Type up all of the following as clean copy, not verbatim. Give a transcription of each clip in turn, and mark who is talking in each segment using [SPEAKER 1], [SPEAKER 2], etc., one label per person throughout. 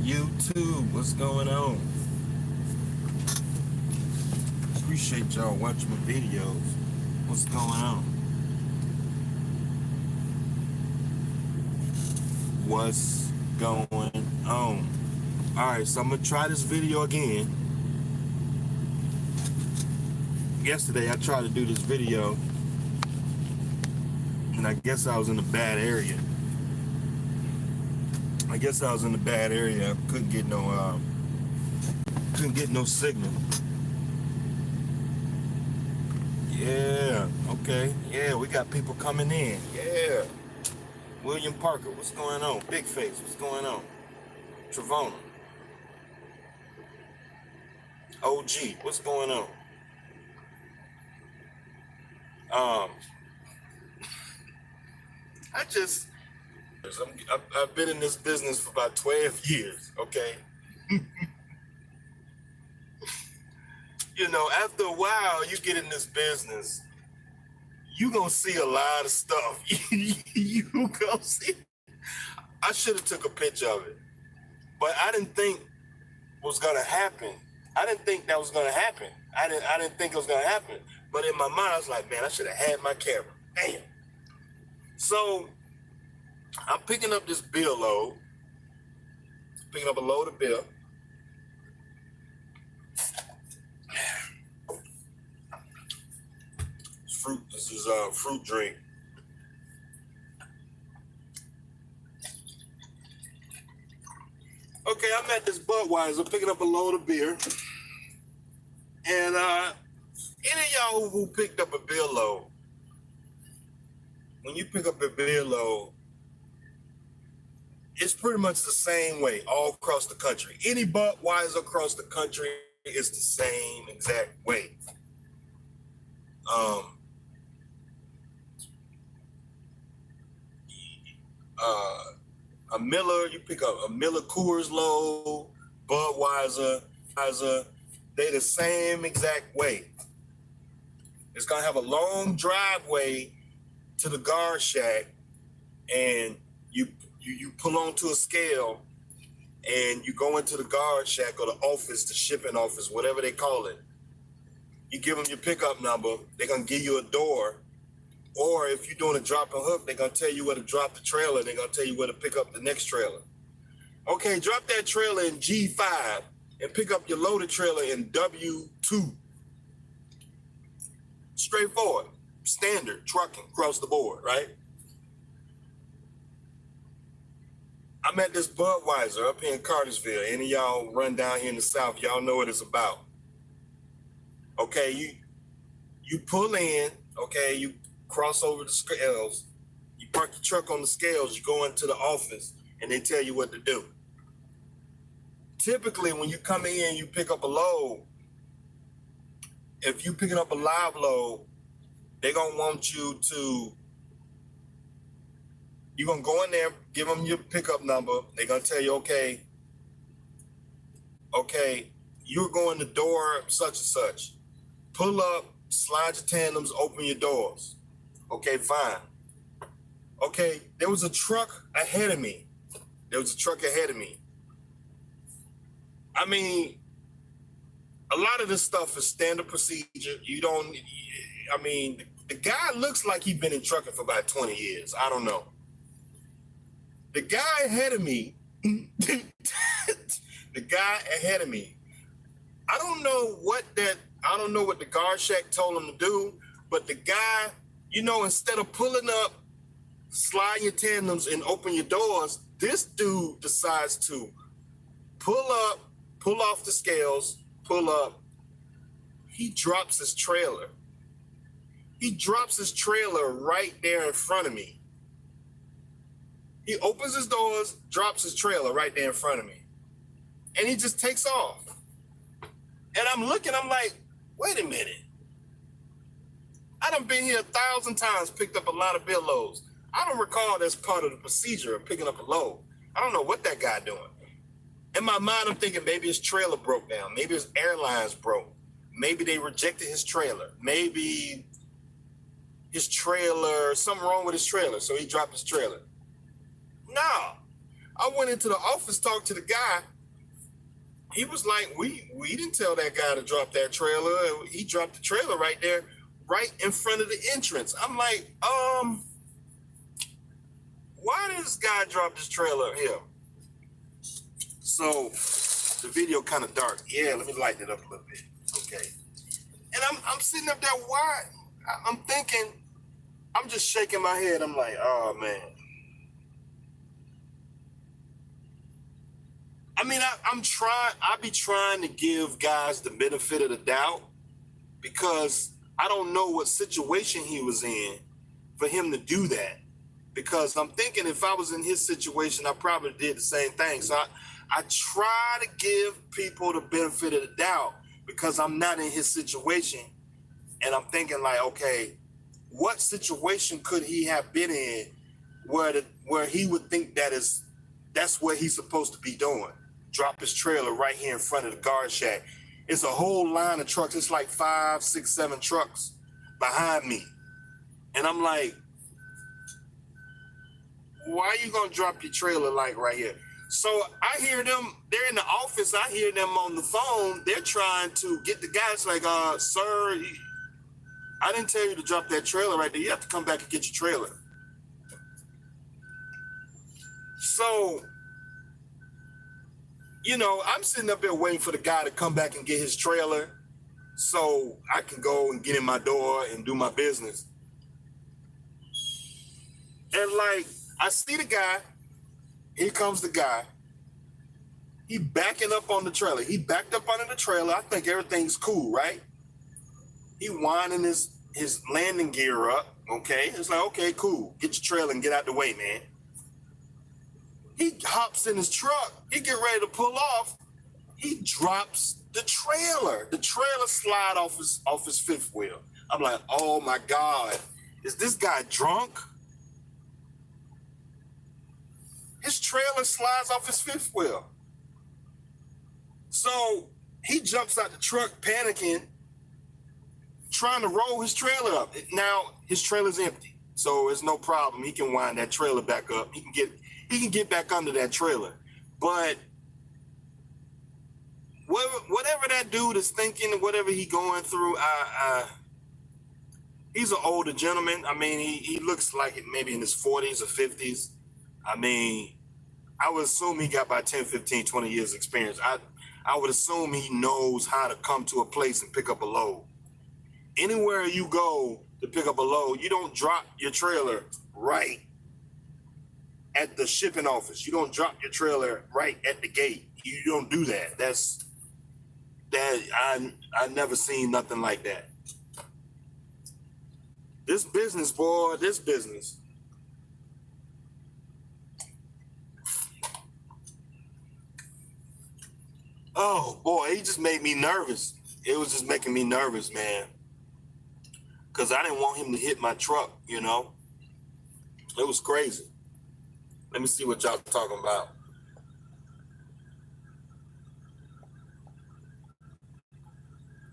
[SPEAKER 1] YouTube, what's going on? Appreciate y'all watching my videos. What's going on? What's going on? Alright, so I'm gonna try this video again. Yesterday I tried to do this video and I guess I was in a bad area. I couldn't get no signal. Yeah, okay. Yeah, we got people coming in. Yeah. William Parker, what's going on? Big Face, what's going on? Travona. OG, what's going on? I've been in this business for about 12 years, okay? You know, after a while, you get in this business, you gonna see a lot of stuff. You gonna see. I should have took a picture of it, but I didn't think was gonna happen. I didn't think that was gonna happen. I didn't think it was gonna happen. But in my mind, I was like, man, I should have had my camera. Damn. So I'm picking up this bill load, picking up a load of bill. Fruit. This is a fruit drink. Okay, I'm at this Budweiser picking up a load of beer. And any of y'all who picked up a beer load, when you pick up a beer load, it's pretty much the same way all across the country. Any Budweiser across the country is the same exact way. A Miller, you pick up a Miller Coors load, Budweiser, they the same exact way. It's gonna have a long driveway to the guard shack, and you pull onto a scale, and you go into the guard shack or the office, the shipping office, whatever they call it. You give them your pickup number, they're gonna give you a door. Or if you're doing a drop and hook, they're gonna tell you where to drop the trailer, they're gonna tell you where to pick up the next trailer. Okay, drop that trailer in G5 and pick up your loaded trailer in W2. Straightforward, standard trucking across the board, right? I'm at this Budweiser up here in Cartersville. Any of y'all run down here in the South, y'all know what it's about. Okay, you pull in, okay, you cross over the scales, you park your truck on the scales, you go into the office, and they tell you what to do. Typically, when you come in, you pick up a load. If you picking up a live load, they're gonna want you to, you're gonna go in there, give them your pickup number. They're gonna tell you, okay, you're going to door such and such. Pull up, slide your tandems, open your doors. Okay, fine. Okay, there was a truck ahead of me. I mean, a lot of this stuff is standard procedure. The guy looks like he's been in trucking for about 20 years. I don't know. The guy ahead of me, I don't know what the guard shack told him to do, but the guy, instead of pulling up, slide your tandems and open your doors, this dude decides to pull up, pull off the scales, pull up. He drops his trailer. Right there in front of me. He opens his doors, drops his trailer right there in front of me. And he just takes off. And I'm looking, I'm like, wait a minute. I done been here 1,000 times, picked up a lot of bill loads. I don't recall that's part of the procedure of picking up a load. I don't know what that guy doing. In my mind, I'm thinking maybe his trailer broke down. Maybe his airlines broke. Maybe they rejected his trailer. Maybe his trailer, something wrong with his trailer, so he dropped his trailer. No. I went into the office, talked to the guy. he was like, we didn't tell that guy to drop that trailer. He dropped the trailer right there, right in front of the entrance. I'm like, why did this guy drop this trailer here? So the video kind of dark. Yeah, let me lighten it up a little bit. Okay. And I'm sitting up there, why? I'm thinking, I'm just shaking my head. I'm like, oh man. I mean, I be trying to give guys the benefit of the doubt because I don't know what situation he was in for him to do that. Because I'm thinking if I was in his situation, I probably did the same thing. So I try to give people the benefit of the doubt because I'm not in his situation. And I'm thinking like, okay, what situation could he have been in where he would think that's what he's supposed to be doing? Drop his trailer right here in front of the guard shack. It's a whole line of trucks. It's like 5, 6, 7 trucks behind me. And I'm like, why are you gonna drop your trailer like right here? So I hear them, they're in the office, I hear them on the phone, they're trying to get the guys like, sir, I didn't tell you to drop that trailer right there. You have to come back and get your trailer. So, you know, I'm sitting up there waiting for the guy to come back and get his trailer so I can go and get in my door and do my business. And like, I see the guy, here comes the guy. He backing up on the trailer. He backed up under the trailer. I think everything's cool, right? He winding his landing gear up, okay? It's like, okay, cool. Get your trailer and get out the way, man. He hops in his truck. He get ready to pull off. He drops the trailer. The trailer slide off his fifth wheel. I'm like, oh my God, is this guy drunk? His trailer slides off his fifth wheel. So he jumps out the truck panicking, trying to roll his trailer up. Now his trailer's empty, so it's no problem. He can wind that trailer back up. He can get back under that trailer. But whatever that dude is thinking, whatever he going through, he's an older gentleman. I mean, he looks like it maybe in his 40s or 50s. I mean, I would assume he got about 10, 15, 20 years experience. I would assume he knows how to come to a place and pick up a load. Anywhere you go to pick up a load, you don't drop your trailer right at the shipping office. You don't drop your trailer right at the gate. You don't do that. I never seen nothing like that. This business, boy, this business. Oh boy, he just made me nervous. It was just making me nervous, man. Cause I didn't want him to hit my truck, you know. It was crazy. Let me see what y'all talking about.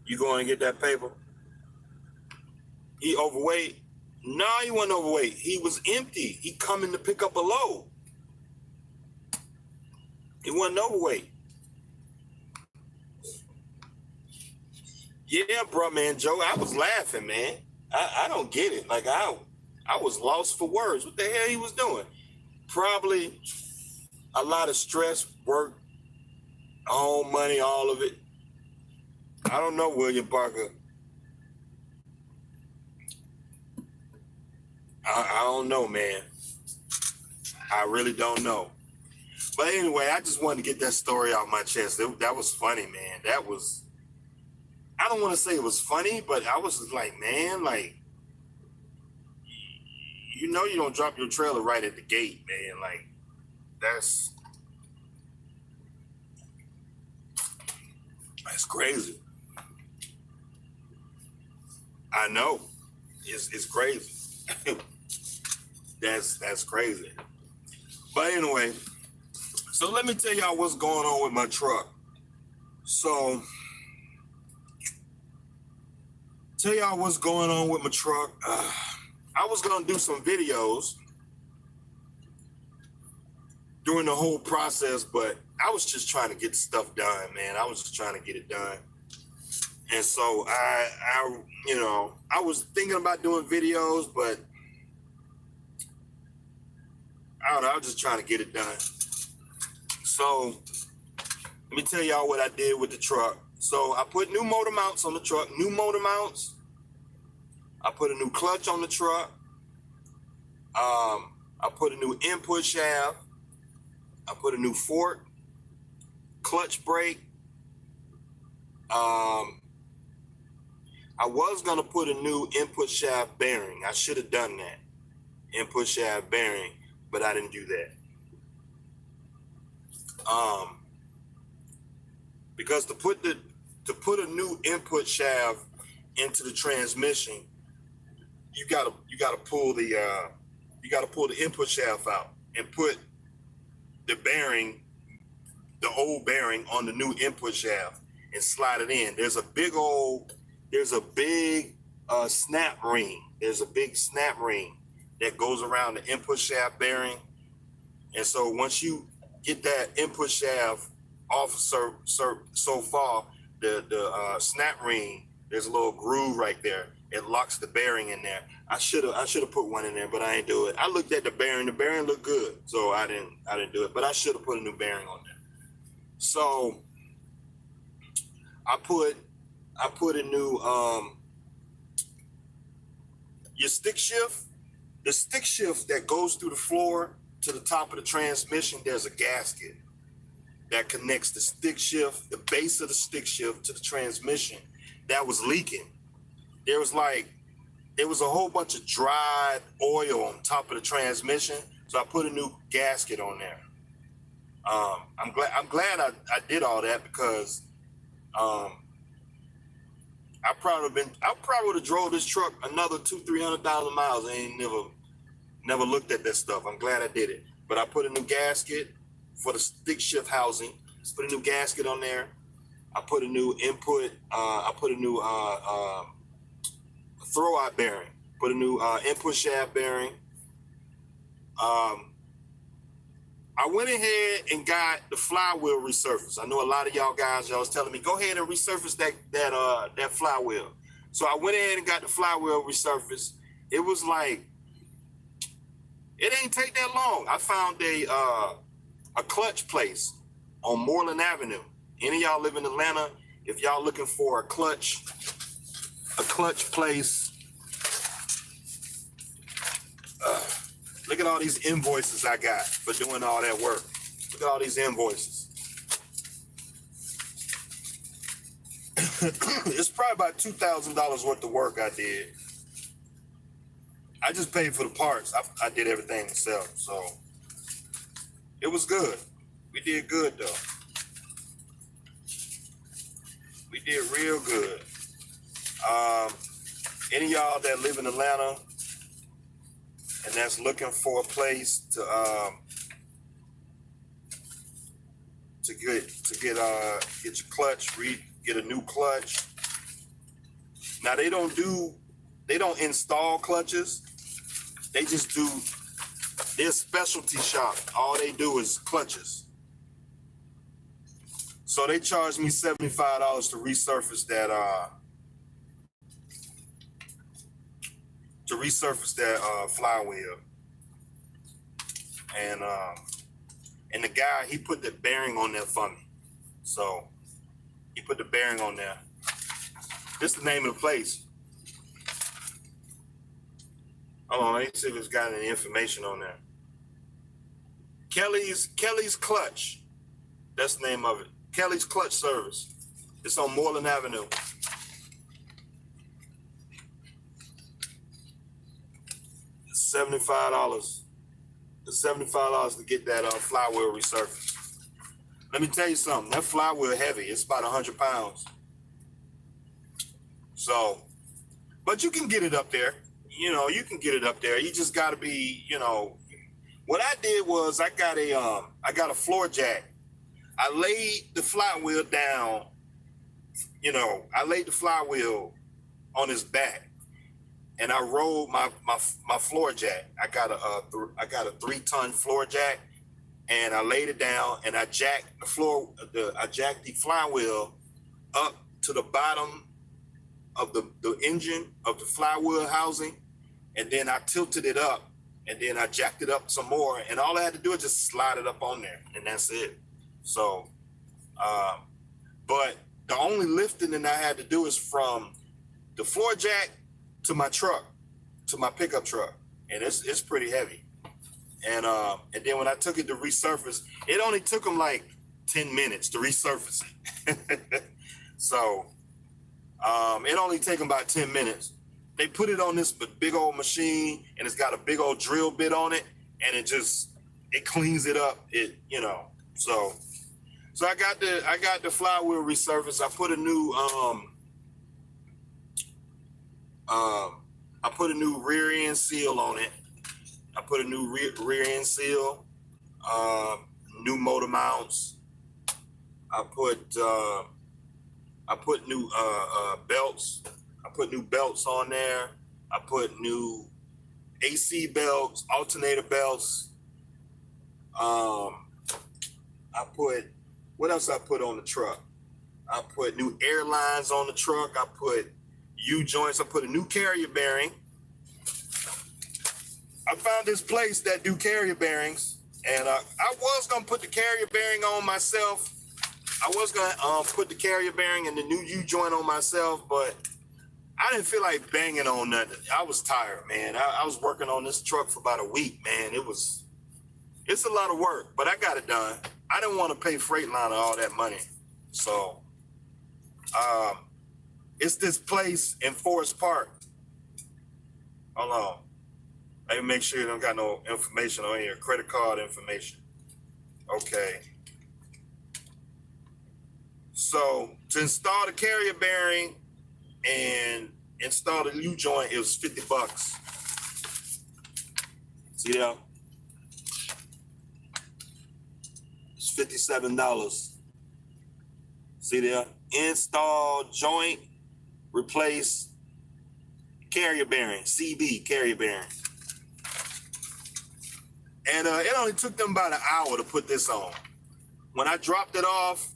[SPEAKER 1] You going to get that paper? He overweight? No, he wasn't overweight. He was empty. He coming to pick up a load. He wasn't overweight. Yeah, bro, man, Joe, I was laughing, man. I don't get it. Like, I was lost for words. What the hell he was doing? Probably a lot of stress, work, home money, all of it. I don't know, William Parker. I don't know, man. I really don't know. But anyway, I just wanted to get that story off my chest. That was funny, man. That was... I don't want to say it was funny, but I was like, man, like, you know, you don't drop your trailer right at the gate, man. Like, that's crazy. I know, it's crazy. that's crazy. But anyway, so let me tell y'all what's going on with my truck. So. Tell y'all what's going on with my truck. I was gonna do some videos during the whole process, but I was just trying to get stuff done, man. I was just trying to get it done. And so I was thinking about doing videos, but I don't know, I was just trying to get it done. So let me tell y'all what I did with the truck. So I put new motor mounts on the truck, new motor mounts. I put a new clutch on the truck. I put a new input shaft. I put a new fork, clutch brake. I was gonna put a new input shaft bearing. I should have done that, input shaft bearing, but I didn't do that. Because to put a new input shaft into the transmission, you gotta pull the input shaft out and put the bearing, the old bearing, on the new input shaft and slide it in. There's a big snap ring. There's a big snap ring that goes around the input shaft bearing. And so once you get that input shaft off so far, the snap ring, there's a little groove right there. It locks the bearing in there. I should have put one in there, but I ain't do it. I looked at the bearing. The bearing looked good, so I didn't do it. But I should have put a new bearing on there. So I put a new your stick shift. The stick shift that goes through the floor to the top of the transmission, there's a gasket that connects the stick shift, the base of the stick shift, to the transmission that was leaking. There was a whole bunch of dried oil on top of the transmission, so I put a new gasket on there. I'm glad I did all that, because I probably would have drove this truck another 200,000-300,000 miles. I ain't never looked at that stuff. I'm glad I did it. But I put a new gasket for the stick shift housing. Put a new gasket on there. I put a new input. I put a new throw-out bearing. Put a new input shaft bearing. I went ahead and got the flywheel resurfaced. I know a lot of y'all guys, y'all was telling me, go ahead and resurface that flywheel. So I went ahead and got the flywheel resurfaced. It was like, it ain't take that long. I found a clutch place on Moreland Avenue. Any of y'all live in Atlanta, if y'all looking for a clutch place, look at all these invoices I got for doing all that work. Look at all these invoices. It's probably about $2,000 worth of work I did. I just paid for the parts. I did everything myself, so it was good. We did good though. We did real good. Any of y'all that live in Atlanta and that's looking for a place to get your clutch, get a new clutch. Now they don't install clutches. They just do, they're a specialty shop. All they do is clutches. So they charged me $75 to resurface that flywheel. And the guy, he put the bearing on there for me. So he put the bearing on there. This is the name of the place. Hold on, let me see if it's got any information on there. Kelly's Clutch. That's the name of it. Kelly's Clutch Service. It's on Moreland Avenue. $75. It's $75 to get that flywheel resurfaced. Let me tell you something. That flywheel heavy. It's about 100 pounds. So, but you can get it up there. You can get it up there. You just got to be, What I did was I got a floor jack. I laid the flywheel down. I laid the flywheel on his back, and I rolled my floor jack. I got a 3-ton floor jack, and I laid it down, and I jacked I jacked the flywheel up to the bottom of the engine of the flywheel housing, and then I tilted it up, and then I jacked it up some more, and all I had to do is just slide it up on there, and that's it. So, but the only lifting that I had to do is from the floor jack to my truck, to my pickup truck, and it's pretty heavy. And then when I took it to resurface, it only took them like 10 minutes to resurface it. So it only take them about 10 minutes. They put it on this big old machine, and it's got a big old drill bit on it, and it cleans it up. So I got the flywheel resurfaced. I put a new rear end seal on it. I put a new rear end seal, new motor mounts. I put new belts. I put new belts on there. I put new AC belts, alternator belts. What else I put on the truck? I put new air lines on the truck. I put U-joints. I put a new carrier bearing. I found this place that do carrier bearings, and I was gonna put the carrier bearing on myself. I was gonna put the carrier bearing and the new U-joint on myself, but I didn't feel like banging on nothing. I was tired, man. I was working on this truck for about a week, man. It's a lot of work, but I got it done. I didn't want to pay Freightliner all that money. So it's this place in Forest Park. Hold on. Let me make sure you don't got no information on here. Credit card information. Okay. So to install the carrier bearing and install the U-joint, it was $50. See that? It's $57. See there? Install, joint, replace, carrier bearing, CB carrier bearing. And it only took them about an hour to put this on. When I dropped it off,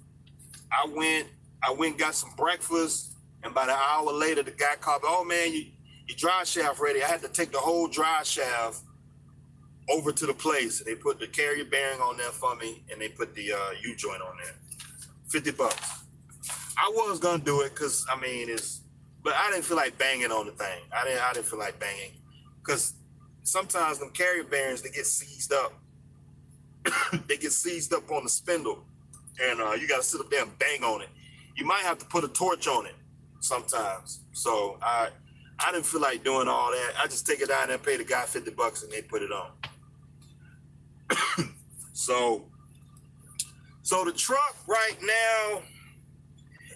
[SPEAKER 1] I went and got some breakfast, and about an hour later, the guy called me, "Oh man, your drive shaft ready." I had to take the whole drive shaft over to the place, and they put the carrier bearing on there for me, and they put the U-joint on there. $50. I was gonna do it because but I didn't feel like banging on the thing. I didn't feel like banging because sometimes them carrier bearings, they get seized up. They get seized up on the spindle, and you gotta sit up there and bang on it. You might have to put a torch on it sometimes. So I didn't feel like doing all that. I just take it down there and pay the guy $50 and they put it on. So the truck right now,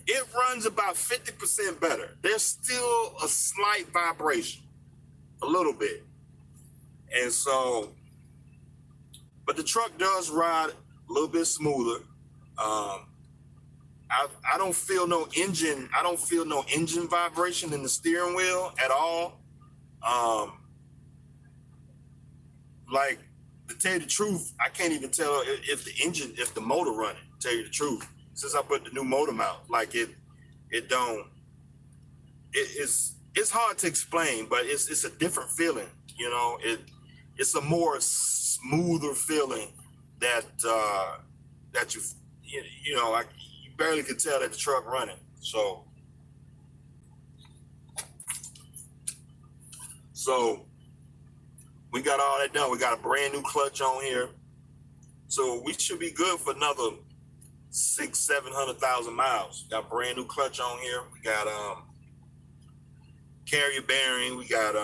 [SPEAKER 1] it runs about 50% better. There's still a slight vibration, a little bit. And so, but the truck does ride a little bit smoother. I don't feel no engine. I don't feel no engine vibration in the steering wheel at all. Like, to tell you the truth, I can't even tell if the motor running, to tell you the truth. Since I put the new motor mount, like it's hard to explain, but it's a different feeling, you know. It's a more smoother feeling that you barely could tell that the truck running. So we got all that done. We got a brand new clutch on here, so we should be good for another 600,000-700,000 miles. Got brand new clutch on here. We got carrier bearing. We got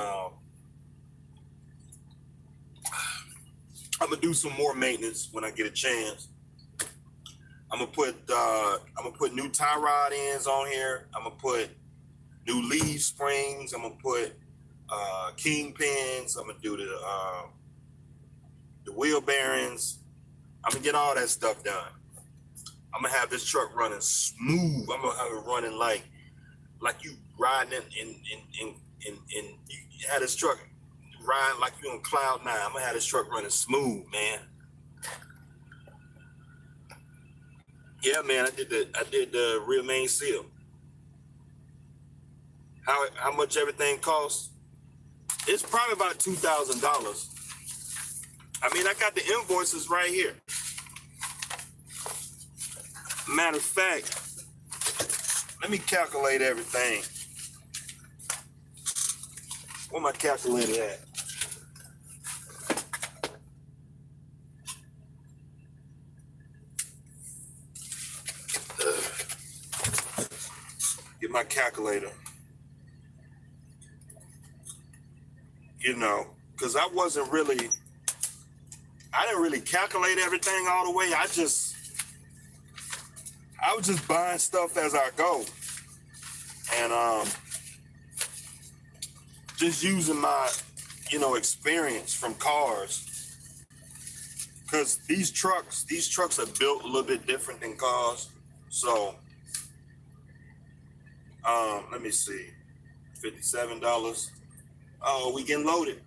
[SPEAKER 1] I'm gonna do some more maintenance when I get a chance. I'm gonna put new tie rod ends on here. I'm gonna put new leaf springs. I'm gonna put kingpins. I'm gonna do the wheel bearings. I'm gonna get all that stuff done. I'm gonna have this truck running smooth. I'm gonna have it running like you riding in you had this truck riding like you on cloud nine. I'm gonna have this truck running smooth, man. Yeah, man, I did the rear main seal. How much everything costs? It's probably about $2,000. I mean, I got the invoices right here. Matter of fact, let me calculate everything. Where my calculator at? Get my calculator. You know, because I didn't really calculate everything all the way. I was just buying stuff as I go. And just using my, experience from cars. Because these trucks are built a little bit different than cars. So, let me see, $57. Oh, we getting loaded.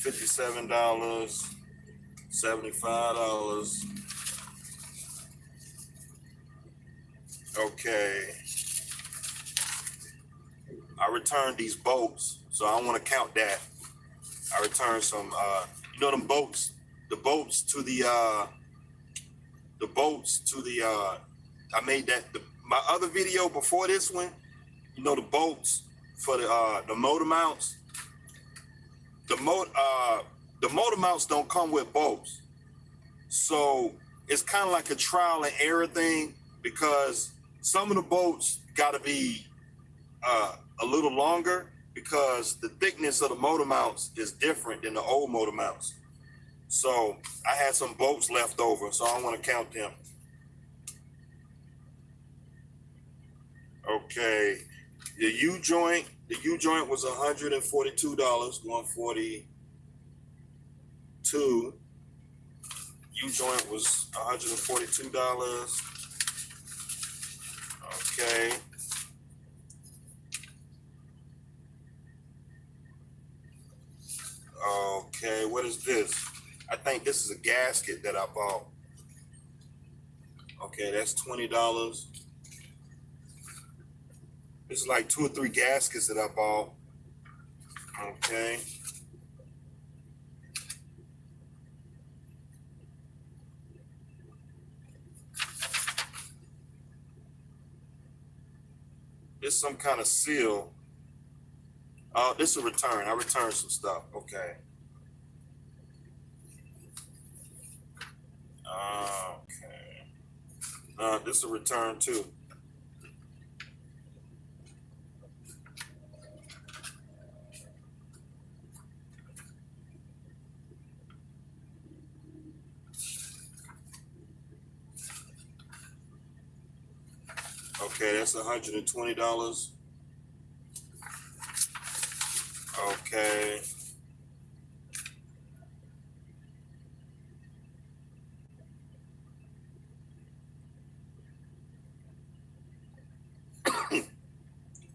[SPEAKER 1] $57, $75. Okay. I returned these bolts, so I don't want to count that. I returned some, them bolts, the bolts to the, I made that, my other video before this one, the bolts for the motor mounts. The motor mounts don't come with bolts. So it's kind of like a trial and error thing, because some of the bolts got to be a little longer, because the thickness of the motor mounts is different than the old motor mounts. So I had some bolts left over, so I don't want to count them. Okay, the U-joint was $142, 142. U-joint was $142. Okay. Okay, what is this? I think this is a gasket that I bought. Okay, that's $20. This is like 2 or 3 gaskets that I bought. Okay. It's some kind of seal. This is a return. I returned some stuff. Okay. Okay. This is a return too. Okay, that's $120. Okay.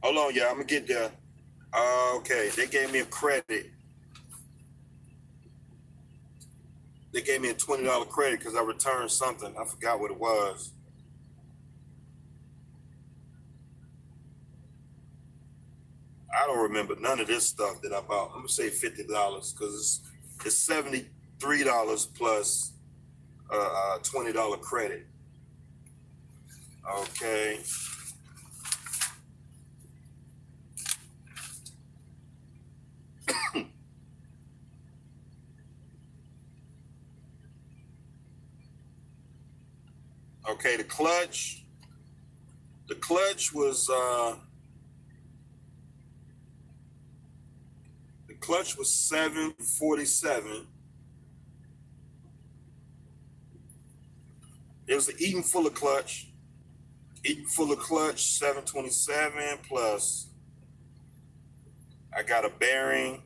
[SPEAKER 1] Hold on, yeah, I'm gonna get there. Okay, they gave me a credit. They gave me a $20 credit because I returned something. I forgot what it was. I don't remember none of this stuff that I bought. I'm gonna say $50 because it's $73 plus $20 credit. Okay. Okay, the clutch was $747. It was the Eaton Fuller clutch. Eaton Fuller clutch, $727 plus I got a bearing.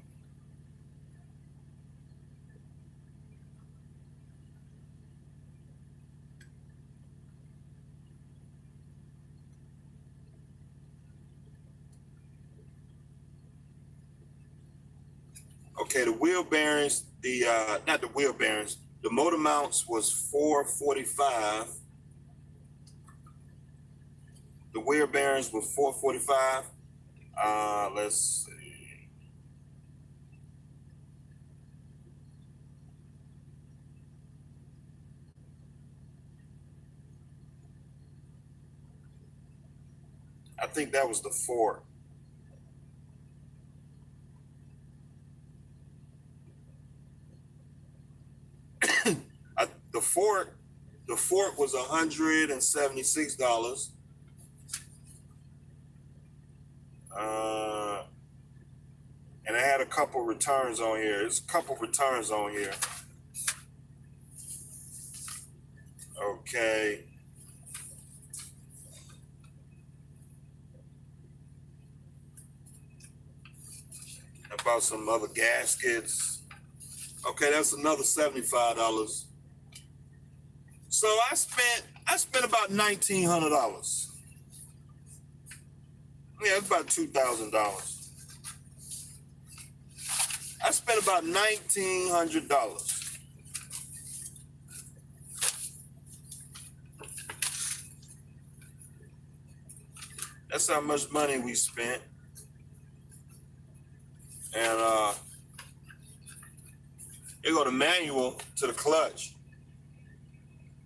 [SPEAKER 1] Okay, the wheel bearings, not the wheel bearings, The motor mounts was $445. The wear bearings were $445. Let's see. I think that was the fork. The fork was $176. And I had a couple returns on here. There's a couple returns on here. Okay. About some other gaskets. Okay, that's another $75. So I spent about $1,900. Yeah, it's about $2,000. I spent about $1,900. That's how much money we spent. And here go the manual to the clutch.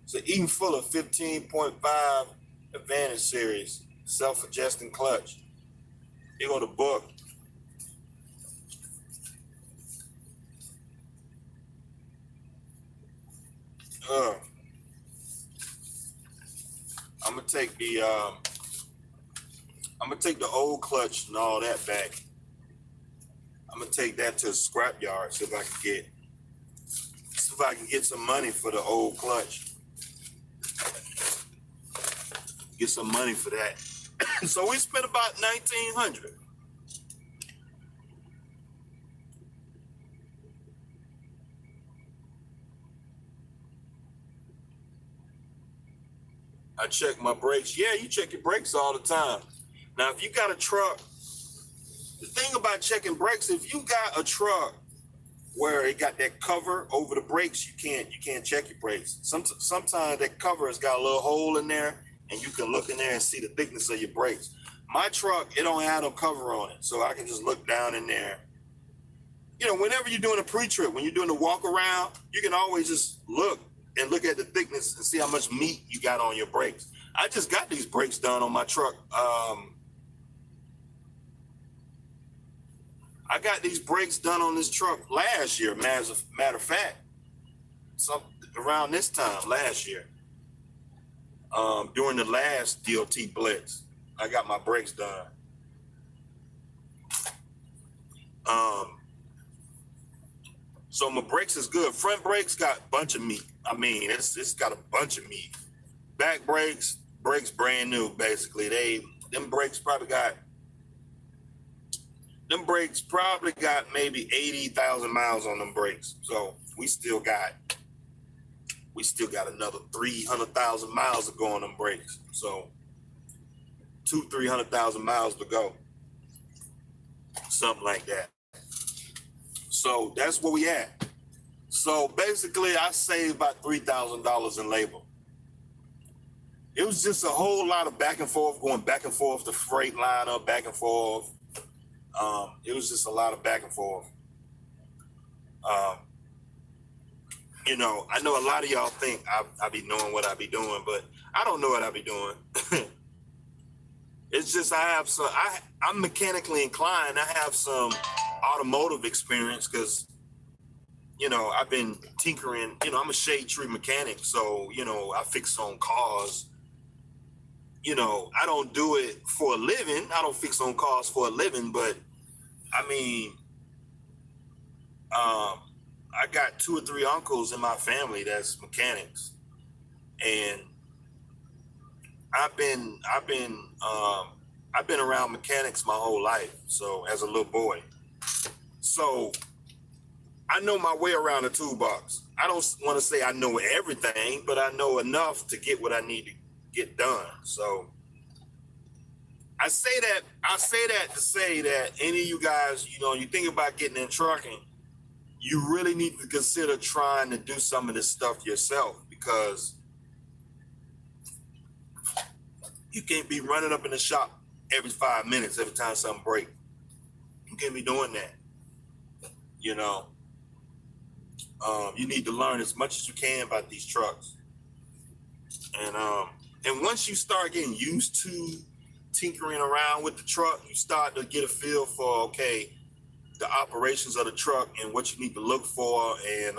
[SPEAKER 1] It's an Eaton Fuller 15.5 Advantage Series self-adjusting clutch. Here go the book. I'm gonna take the old clutch and all that back. I'm gonna take that to a scrap yard, see if I can get some money for the old clutch. Get some money for that. So we spent about $1,900. I check my brakes. Yeah, you check your brakes all the time. Now, if you got a truck, the thing about checking brakes, if you got a truck where it got that cover over the brakes, you can't check your brakes. Sometimes that cover has got a little hole in there, and you can look in there and see the thickness of your brakes. My truck, it don't have no cover on it, so I can just look down in there. You know, whenever you're doing a pre-trip, when you're doing a walk around, you can always just look at the thickness and see how much meat you got on your brakes. I just got these brakes done on my truck. I got these brakes done on this truck last year, matter of fact. Around this time last year. During the last DOT blitz, I got my brakes done. So my brakes is good. Front brakes got a bunch of meat. I mean, it's got a bunch of meat. Back brakes brand new, basically. Them brakes probably got maybe 80,000 miles on them brakes. So we still got another 300,000 miles to go on them brakes. So 300,000 miles to go. Something like that. So that's where we at. So basically I saved about $3,000 in labor. It was just a whole lot of back and forth, going back and forth, the freight line up, back and forth. It was just a lot of back and forth. You know, I know a lot of y'all think I be knowing what I be doing, but I don't know what I be doing. It's just I'm mechanically inclined. I have some automotive experience because, you know, I've been tinkering. You know, I'm a shade tree mechanic, so, you know, I fix on cars. You know, I don't do it for a living. I don't fix on cars for a living, but I mean, I got 2 or 3 uncles in my family that's mechanics, and I've been around mechanics my whole life. So as a little boy, so I know my way around the toolbox. I don't want to say I know everything, but I know enough to get what I need to get done. So I say that to say that any of you guys, you know, you think about getting in trucking, you really need to consider trying to do some of this stuff yourself, because you can't be running up in the shop every 5 minutes every time something breaks. You can't be doing that. You know, you need to learn as much as you can about these trucks. And once you start getting used to tinkering around with the truck, you start to get a feel for, okay, the operations of the truck and what you need to look for. And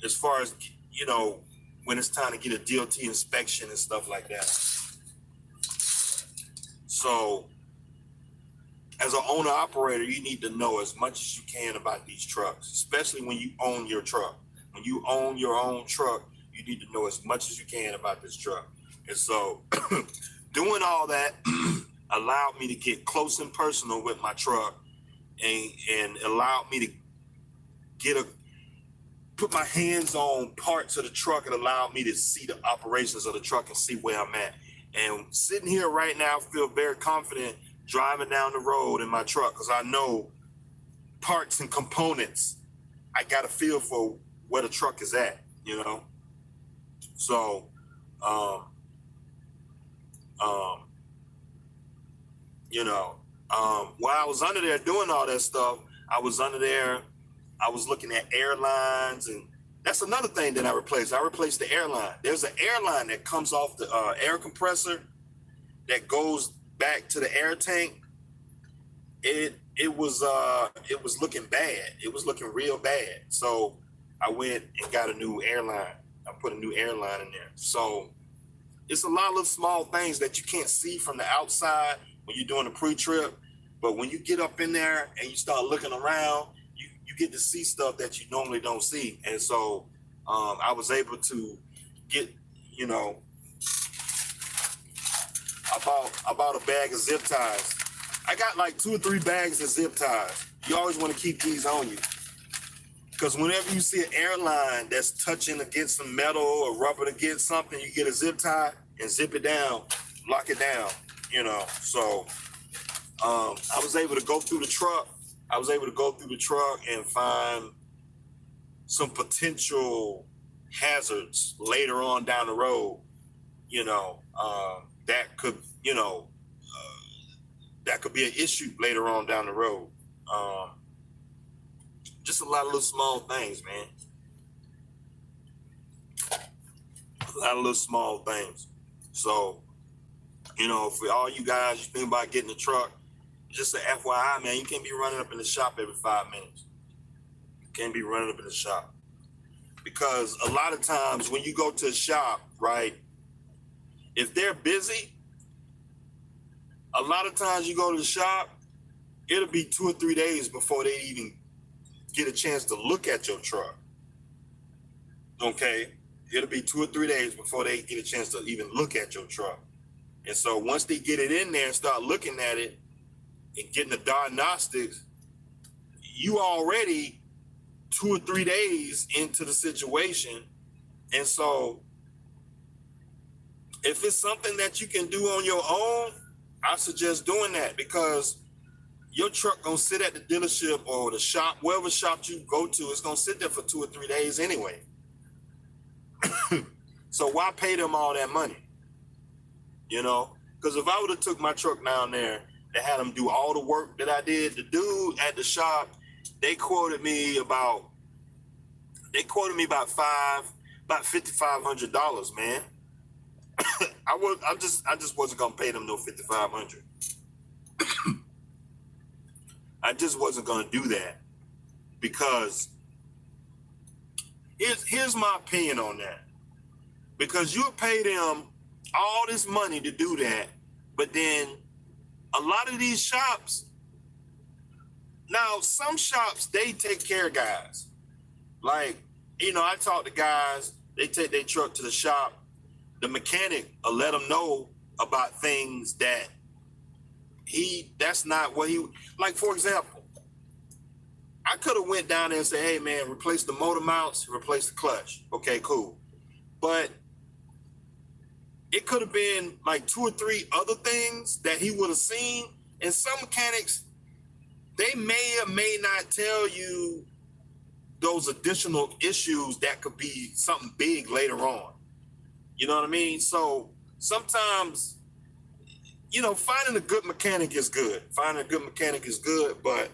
[SPEAKER 1] as far as, you know, when it's time to get a DOT inspection and stuff like that. So as an owner operator, you need to know as much as you can about these trucks, especially when you own your truck. When you own your own truck, you need to know as much as you can about this truck. And so doing all that allowed me to get close and personal with my truck, and allowed me to put my hands on parts of the truck. It allowed me to see the operations of the truck and see where I'm at. And sitting here right now, I feel very confident driving down the road in my truck, because I know parts and components. I got a feel for where the truck is at, you know? So, you know, while I was under there doing all that stuff, I was looking at airlines, and that's another thing that I replaced. I replaced the airline. There's an airline that comes off the air compressor that goes back to the air tank. It was looking bad. It was looking real bad. So I went and got a new airline. I put a new airline in there. So it's a lot of small things that you can't see from the outside when you're doing a pre-trip. But when you get up in there and you start looking around, you get to see stuff that you normally don't see. And so I was able to get, you know, about a bag of zip ties. I got like 2 or 3 bags of zip ties. You always want to keep these on you, because whenever you see an airline that's touching against some metal or rubbing against something, you get a zip tie and zip it down, lock it down, you know. So I was able to go through the truck. And find some potential hazards later on down the road, you know, that could, you know, that could be an issue later on down the road. Just a lot of little small things, man. A lot of little small things. So, you know, for all you guys, you think about getting a truck, just an FYI, man, you can't be running up in the shop every 5 minutes. You can't be running up in the shop. Because a lot of times when you go to a shop, right, if they're busy, a lot of times you go to the shop, it'll be 2 or 3 days before they even get a chance to look at your truck. Okay? It'll be 2 or 3 days before they get a chance to even look at your truck. And so once they get it in there and start looking at it and getting the diagnostics, you already 2 or 3 days into the situation. And so if it's something that you can do on your own, I suggest doing that, because your truck gonna sit at the dealership or the shop, wherever shop you go to, it's gonna sit there for 2 or 3 days anyway. So why pay them all that money? You know, because if I would have took my truck down there and had them do all the work that I did, the dude at the shop, they quoted me about $5,500, man. I just wasn't gonna pay them no $5,500. I just wasn't gonna do that, because here's my opinion on that. Because you'll pay them all this money to do that, but then a lot of these shops, now some shops, they take care of guys. Like, you know, I talk to guys, they take their truck to the shop, the mechanic will let them know about things that that's not what he, like, for example, I could have went down there and said, hey man, replace the motor mounts, replace the clutch. Okay, cool. But it could have been like 2 or 3 other things that he would have seen. And some mechanics, they may or may not tell you those additional issues that could be something big later on. You know what I mean? So sometimes, you know, finding a good mechanic is good. Finding a good mechanic is good, but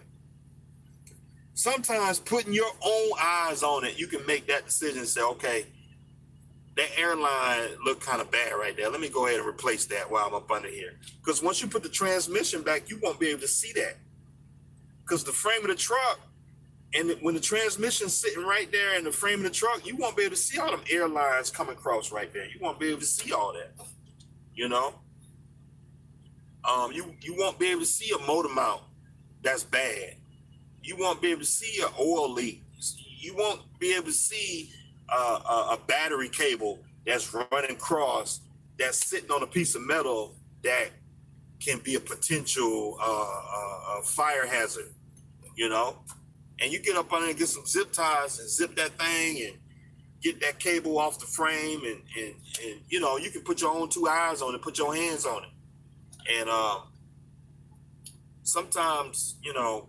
[SPEAKER 1] sometimes putting your own eyes on it, you can make that decision and say, okay, that airline looked kind of bad right there. Let me go ahead and replace that while I'm up under here. Because once you put the transmission back, you won't be able to see that. Because the frame of the truck, and when the transmission's sitting right there in the frame of the truck, you won't be able to see all them airlines coming across right there. You won't be able to see all that, you know? You won't be able to see a motor mount that's bad. You won't be able to see an oil leak. You won't be able to see a battery cable that's running across, that's sitting on a piece of metal that can be a potential fire hazard, you know? And you get up on it and get some zip ties and zip that thing and get that cable off the frame and you know, you can put your own two eyes on it, put your hands on it. And sometimes, you know,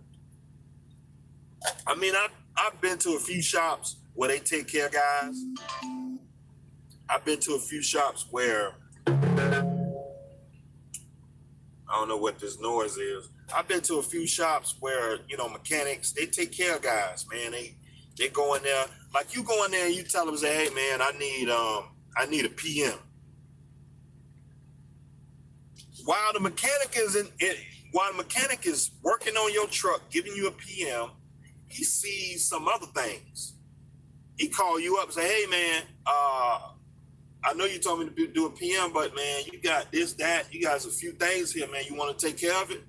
[SPEAKER 1] I mean, I've been to a few shops where they take care of guys. I've been to a few shops where, I don't know what this noise is. I've been to a few shops where, you know, mechanics, they take care of guys, man. They go in there, like you go in there and you tell them, say, hey man, I need a PM. While the mechanic is working on your truck, giving you a PM, he sees some other things. He call you up and say, hey man, I know you told me to do a PM, but man, you got this, that, you got a few things here, man. You want to take care of it?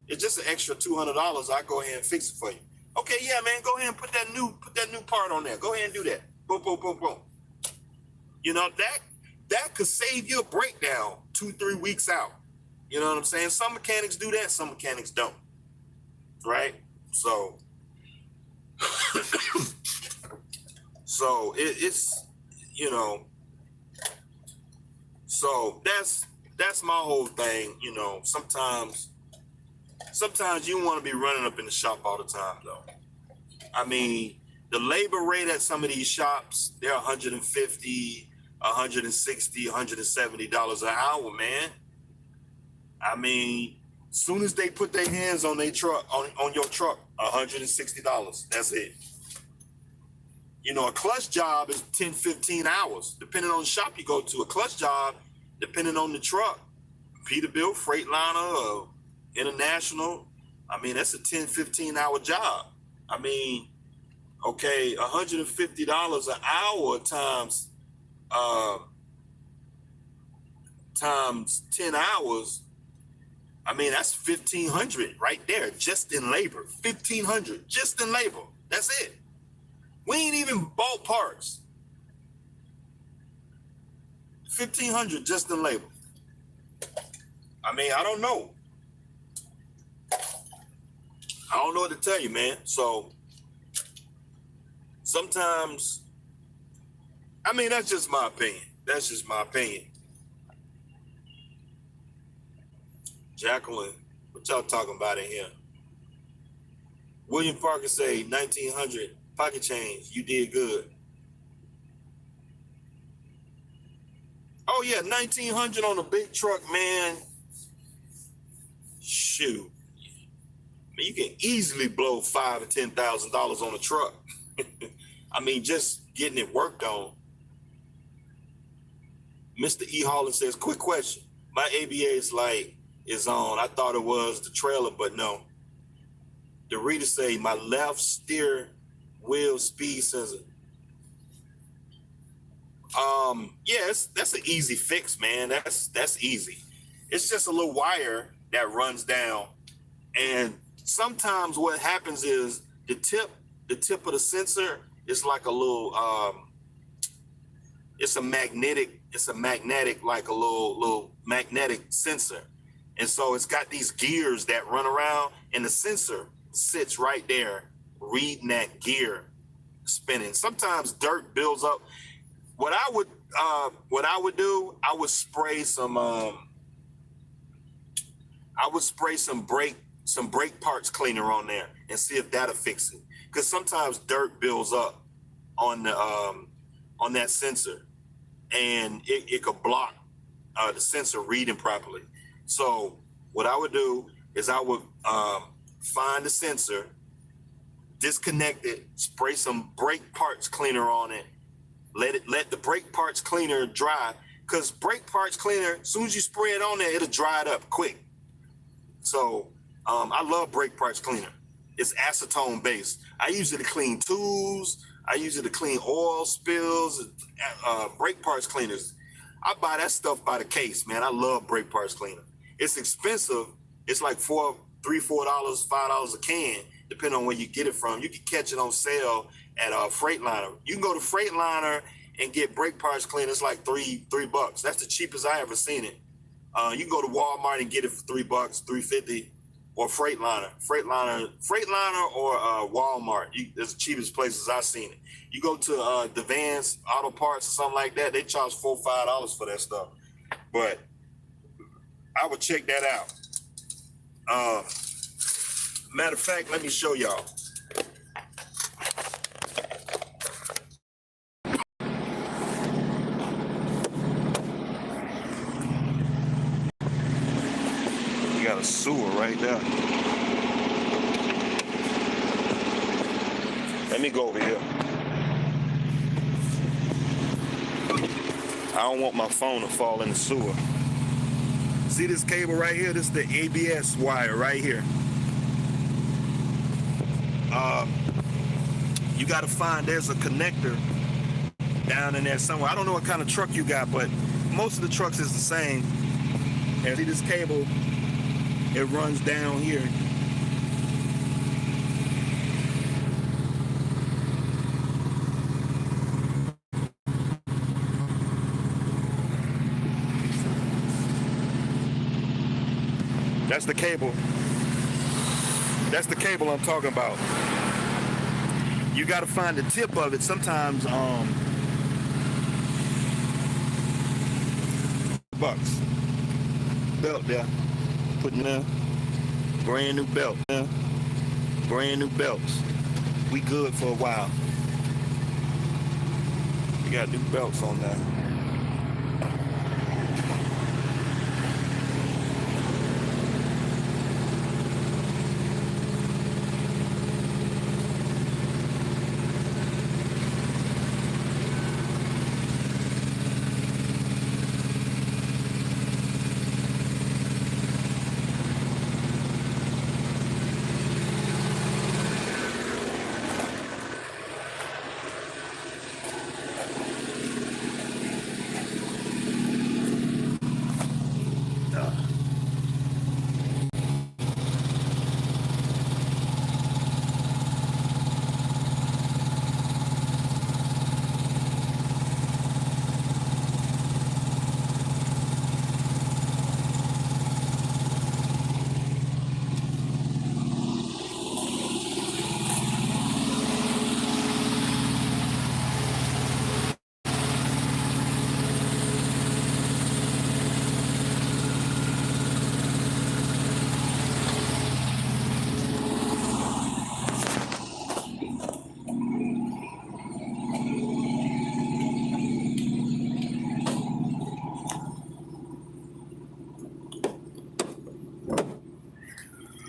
[SPEAKER 1] It's just an extra $200. I go ahead and fix it for you. Okay, yeah, man, go ahead and put that new part on there. Go ahead and do that. Boom, boom, boom, boom. You know, that could save you a breakdown 2-3 weeks out. You know what I'm saying? Some mechanics do that, some mechanics don't. Right? So it's, you know, so that's my whole thing, you know. Sometimes you want to be running up in the shop all the time, though. I mean, the labor rate at some of these shops, they're $150, $160, $170 an hour, man. I mean, soon as they put their hands on their truck, on your truck, $160. That's it. You know, a clutch job is 10, 15 hours, depending on the shop you go to. A clutch job, depending on the truck, Peterbilt, Freightliner, or International, I mean, that's a 10, 15 hour job. I mean, okay, $150 an hour times 10 hours, I mean, that's $1,500 right there, just in labor. $1,500 just in labor. That's it. We ain't even bought parts. $1,500 just in labor. I mean, I don't know. I don't know what to tell you, man. So sometimes, I mean, that's just my opinion. That's just my opinion. Jacqueline, what y'all talking about in here? William Parker say 1900 pocket change. You did good. Oh yeah, 1900 on a big truck, man. Shoot, I mean, you can easily blow $5,000 or $10,000 on a truck. I mean, just getting it worked on. Mr. E. Holland says, quick question. My ABA is on. I thought it was the trailer, but no. The reader say my left steer wheel speed sensor. Yes, that's an easy fix, man. That's easy. It's just a little wire that runs down, and sometimes what happens is the tip of the sensor is like a little it's a magnetic like a little magnetic sensor. And so it's got these gears that run around, and the sensor sits right there reading that gear spinning. Sometimes dirt builds up. What I would do, I would spray some brake some brake parts cleaner on there and see if that'll fix it. Because sometimes dirt builds up on that sensor, and it could block the sensor reading properly. So what I would do is I would find the sensor, disconnect it, spray some brake parts cleaner on it, let the brake parts cleaner dry, because brake parts cleaner, as soon as you spray it on there, it'll dry it up quick. So I love brake parts cleaner. It's acetone based. I use it to clean tools. I use it to clean oil spills, brake parts cleaners. I buy that stuff by the case, man. I love brake parts cleaner. It's expensive. It's like $3, $4, $5 a can, depending on where you get it from. You can catch it on sale at Freightliner. You can go to Freightliner and get brake parts cleaner. It's like $3. That's the cheapest I ever seen it. You can go to Walmart and get it for $3, $3.50, or Freightliner or Walmart. It's the cheapest places I've seen it. You go to the Vans Auto Parts or something like that, they charge $4, $5 for that stuff. But I would check that out. Matter of fact, let me show y'all. You got a sewer right there. Let me go over here. I don't want my phone to fall in the sewer. See this cable right here? This is the ABS wire right here. You got to find, there's a connector down in there somewhere. I don't know what kind of truck you got, but most of the trucks is the same. And see this cable, it runs down here. That's the cable. That's the cable I'm talking about. You got to find the tip of it. Sometimes, bucks. Belt there. Putting a brand new belt. Brand new belts. We good for a while. We got new belts on there.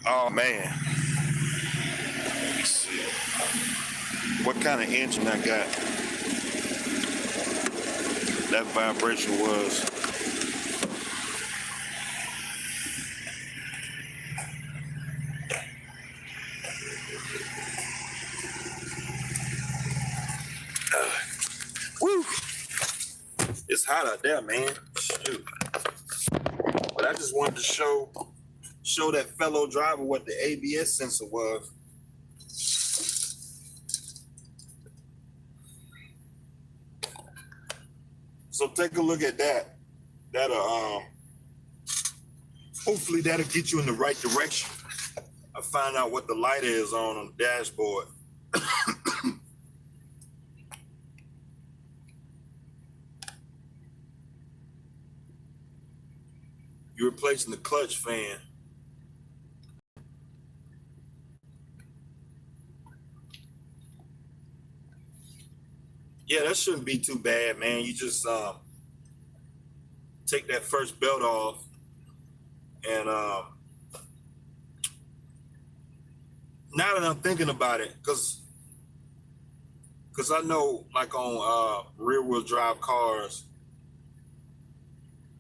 [SPEAKER 1] Oh man, let's see what kind of engine I got. That vibration was. Woo! It's hot out there, man. Shoot. But I just wanted to show that fellow driver what the ABS sensor was. So take a look at that. Hopefully that'll get you in the right direction. I find out what the light is on the dashboard. You're replacing the clutch fan. Yeah, that shouldn't be too bad, man. You just take that first belt off, and now that I'm thinking about it, because I know like on rear wheel drive cars,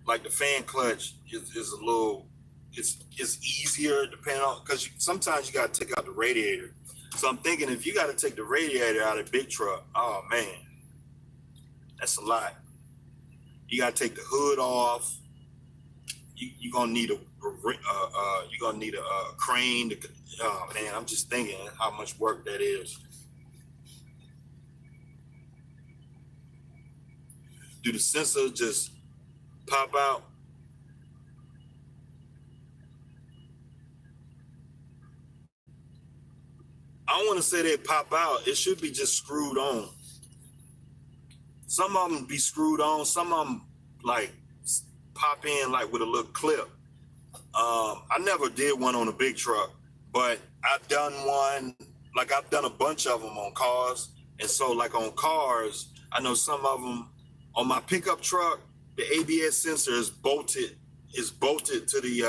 [SPEAKER 1] like the fan clutch is a little, it's easier depending on, because sometimes you got to take out the radiator. So I'm thinking if you got to take the radiator out of a big truck, oh man, that's a lot. You got to take the hood off. You're gonna need you're gonna need a crane. Oh man, I'm just thinking how much work that is. Do the sensor just pop out? I don't want to say they pop out. It should be just screwed on. Some of them be screwed on. Some of them like pop in like with a little clip. I never did one on a big truck, but I've done one. Like I've done a bunch of them on cars, and so like on cars, I know some of them. On my pickup truck, the ABS sensor is bolted. Is bolted to the.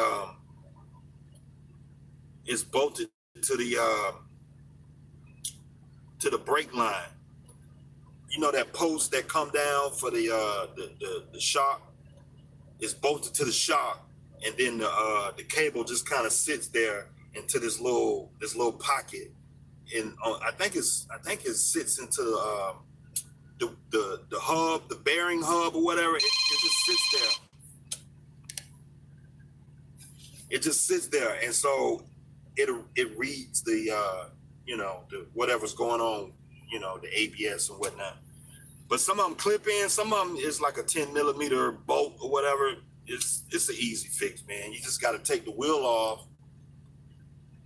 [SPEAKER 1] Is bolted to the brake line. You know that post that come down for the shock is bolted to the shock, and then the cable just kind of sits there into this little pocket, and I think it sits into the hub, the bearing hub or whatever. It just sits there. It just sits there, and so it reads the the whatever's going on, the ABS and whatnot. But some of them clip in, some of them is like a 10 millimeter bolt or whatever. It's an easy fix, man. You just got to take the wheel off.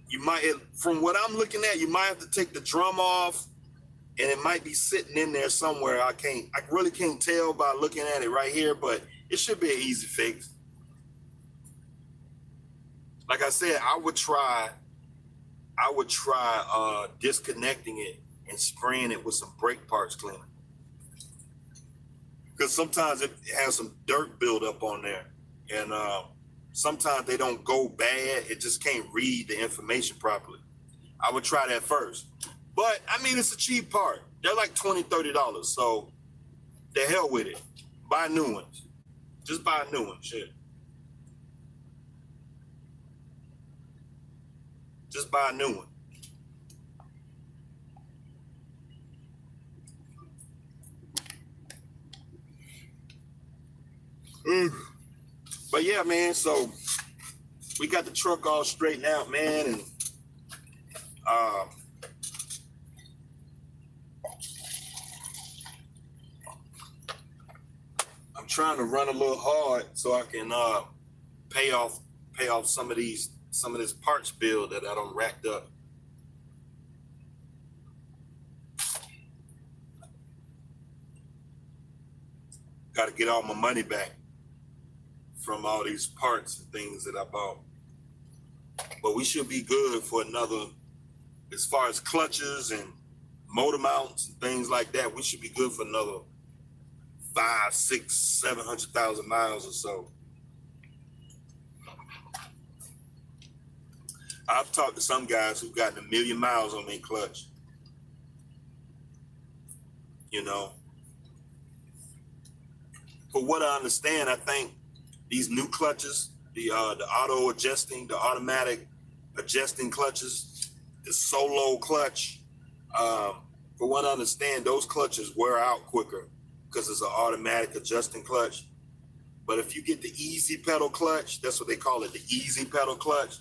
[SPEAKER 1] You might, from what I'm looking at, you might have to take the drum off, and it might be sitting in there somewhere. I really can't tell by looking at it right here, but it should be an easy fix. Like I said, I would try disconnecting it and spraying it with some brake parts cleaner. Because sometimes it has some dirt buildup on there, and sometimes they don't go bad. It just can't read the information properly. I would try that first. But, I mean, it's a cheap part. They're like $20, $30. So, the hell with it. Buy new ones. Just buy a new one. Shit. Just buy a new one. But yeah, man, so we got the truck all straightened out, man, and I'm trying to run a little hard so I can pay off some of this parts bill that I done racked up. Got to get all my money back from all these parts and things that I bought. But we should be good for another, as far as clutches and motor mounts and things like that, we should be good for another 500,000, 600,000, 700,000 miles or so. I've talked to some guys who've gotten 1 million miles on their clutch. For what I understand, I think these new clutches, the auto adjusting, the automatic adjusting clutches, the solo clutch, for what I understand, those clutches wear out quicker because it's an automatic adjusting clutch. But if you get the easy pedal clutch, that's what they call it, the easy pedal clutch,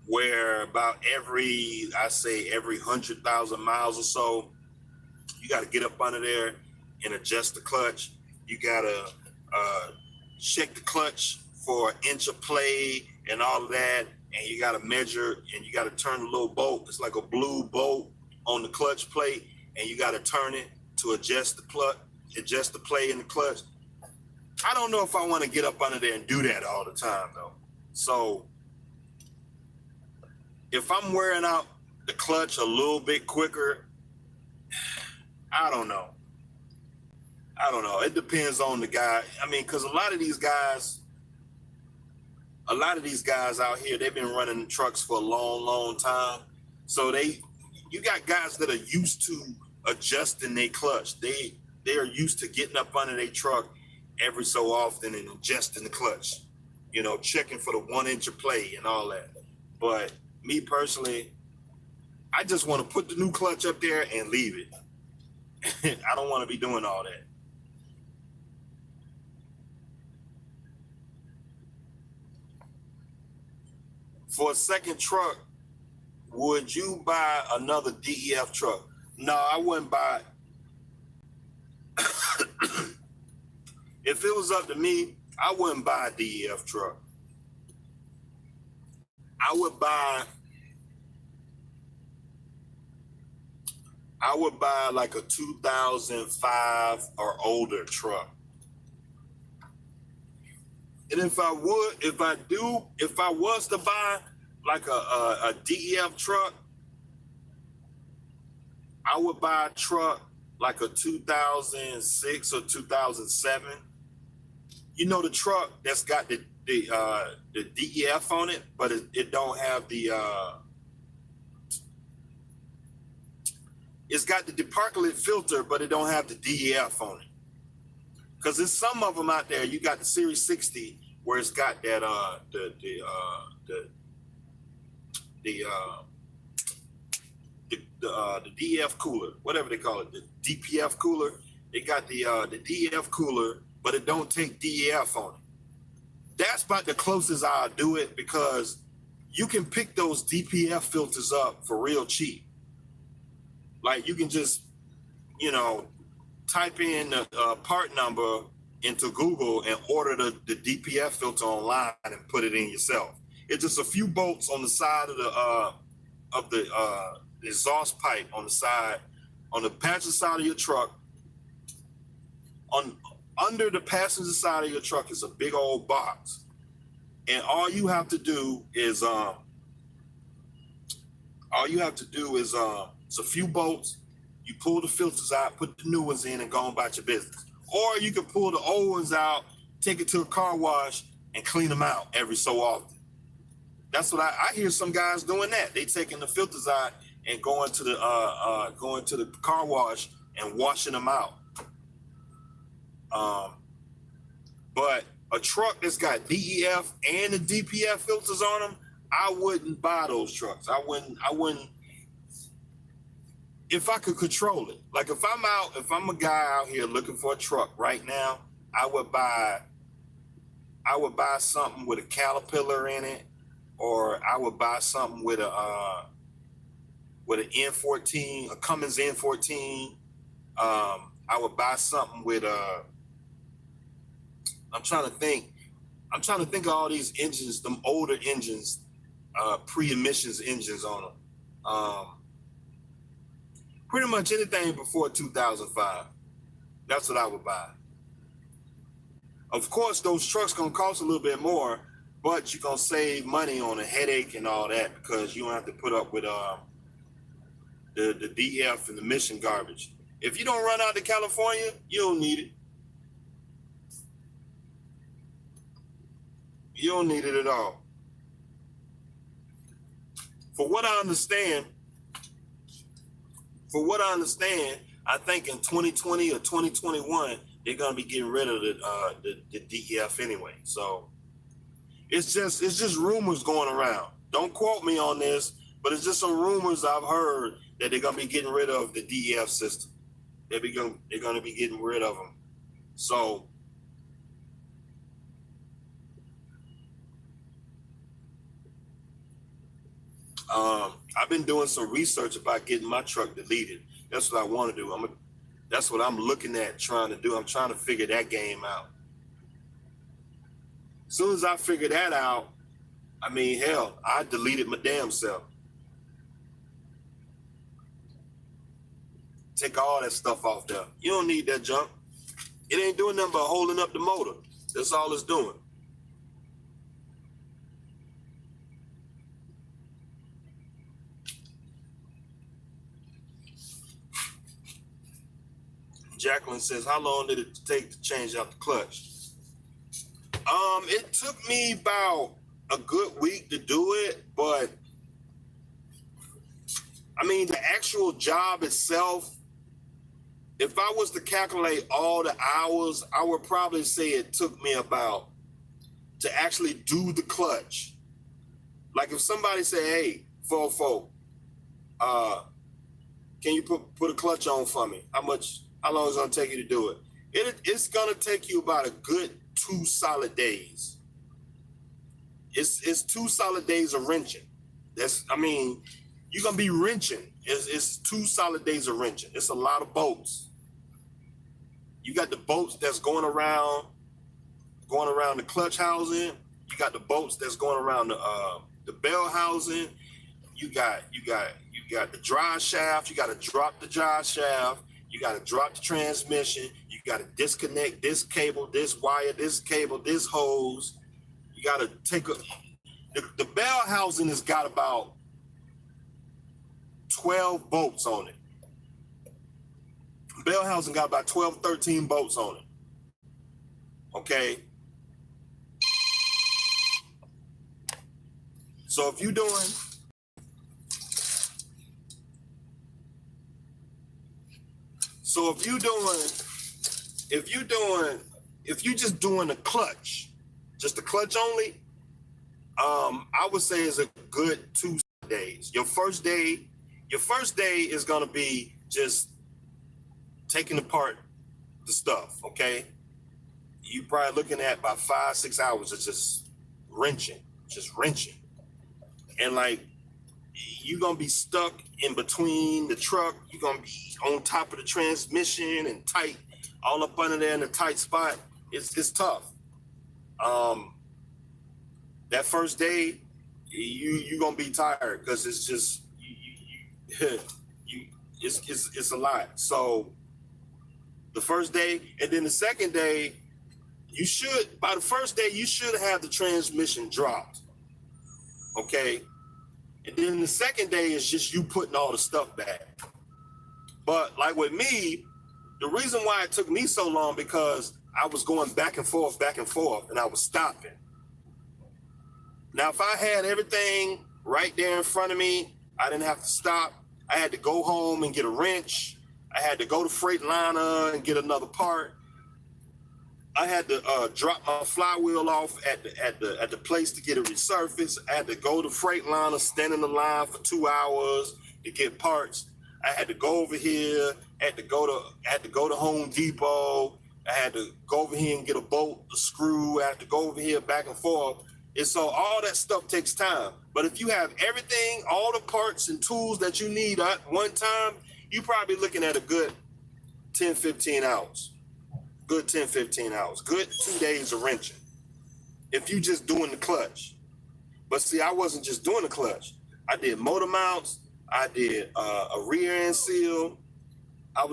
[SPEAKER 1] where about every 100,000 miles or so, you got to get up under there and adjust the clutch. You got to check the clutch for an inch of play and all of that, and you got to measure, and you got to turn the little bolt. It's like a blue bolt on the clutch plate, and you got to turn it to adjust the play in the clutch. I don't know if I want to get up under there and do that all the time, though. So if I'm wearing out the clutch a little bit quicker, I don't know. I don't know. It depends on the guy. I mean, because a lot of these guys out here, they've been running trucks for a long, long time. So you got guys that are used to adjusting their clutch. They are used to getting up under their truck every so often and adjusting the clutch, checking for the 1 inch of play and all that. But me personally, I just want to put the new clutch up there and leave it. I don't want to be doing all that. For a second truck, would you buy another DEF truck? No, I wouldn't buy it. If it was up to me, I wouldn't buy a DEF truck. I would buy like a 2005 or older truck. And if I was to buy like a DEF truck, I would buy a truck like a 2006 or 2007. The truck that's got the DEF on it, but it don't have the it's got the deparcolate filter, but it don't have the DEF on it. Because there's some of them out there. You got the Series 60 where it's got that the DEF cooler, whatever they call it, the DPF cooler. They got the DEF cooler, but it don't take DEF on it. That's about the closest I'll do it, because you can pick those DPF filters up for real cheap. Like you can just, type in the part number into Google and order the DPF filter online and put it in yourself. It's just a few bolts on the side of the exhaust pipe on the passenger side of your truck. Under the passenger side of your truck is a big old box, and all you have to do is it's a few bolts. You pull the filters out, put the new ones in, and go on about your business. Or you can pull the old ones out, take it to a car wash, and clean them out every so often. That's what I hear some guys doing that. They taking the filters out and going to the car wash and washing them out. But a truck that's got DEF and the DPF filters on them, I wouldn't buy those trucks. I wouldn't. If I could control it. Like if I'm a guy out here looking for a truck right now, I would buy something with a Caterpillar in it, or I would buy something with an N14, a Cummins N14. I would buy something with I'm trying to think of all these engines, them older engines, pre-emissions engines on them. Pretty much anything before 2005. That's what I would buy. Of course, those trucks gonna cost a little bit more, but you're gonna save money on a headache and all that, because you don't have to put up with the DF and the emission garbage. If you don't run out to California, you don't need it. You don't need it at all. For what I understand, I think in 2020 or 2021, they're gonna be getting rid of the DEF anyway. So it's just rumors going around. Don't quote me on this, but it's just some rumors I've heard that they're gonna be getting rid of the DEF system. They're gonna be getting rid of them. So I've been doing some research about getting my truck deleted. That's what I want to do. That's what I'm looking at trying to do. I'm trying to figure that game out. As soon as I figure that out, I mean, hell, I deleted my damn self. Take all that stuff off there. You don't need that junk. It ain't doing nothing but holding up the motor. That's all it's doing. Jacqueline says, how long did it take to change out the clutch? It took me about a good week to do it, but I mean, the actual job itself, if I was to calculate all the hours, I would probably say it took me about to actually do the clutch. Like if somebody say, hey, Fofo, can you put a clutch on for me? How long is it gonna take you to do it? It's gonna take you about a good 2 solid days. It's 2 solid days of wrenching. You're gonna be wrenching. It's 2 solid days of wrenching. It's a lot of bolts. You got the bolts that's going around the clutch housing. You got the bolts that's going around the bell housing. You got the drive shaft. You got to drop the drive shaft. You got to drop the transmission. You got to disconnect this cable, this wire, this cable, this hose. You got to the bell housing has got about 12 bolts on it. Bell housing got about 12, 13 bolts on it. Okay. So if you're just doing the clutch, just the clutch only, I would say it's a good 2 days. Your first day is gonna be just taking apart the stuff, okay? You probably looking at about 5-6 hours of just wrenching. And like, you're gonna be stuck in between the truck. You're gonna be on top of the transmission and tight, all up under there in a tight spot. It's tough. That first day, you're gonna be tired because it's just it's a lot. So the first day, and then the second day, by the first day you should have the transmission dropped. Okay. And then the second day is just you putting all the stuff back. But like with me, the reason why it took me so long because I was going back and forth, and I was stopping. Now, if I had everything right there in front of me, I didn't have to stop. I had to go home and get a wrench. I had to go to Freightliner and get another part. I had to drop my flywheel off at the place to get it resurfaced. I had to go to Freightliner, stand in the line for 2 hours to get parts. I had to go over here. I had to go to Home Depot. I had to go over here and get a bolt, a screw. I had to go over here back and forth. And so all that stuff takes time. But if you have everything, all the parts and tools that you need at one time, you're probably looking at a good 10, 15 hours. Good 10, 15 hours. Good 2 days of wrenching. If you just doing the clutch. But see, I wasn't just doing the clutch. I did motor mounts. I did a rear end seal. I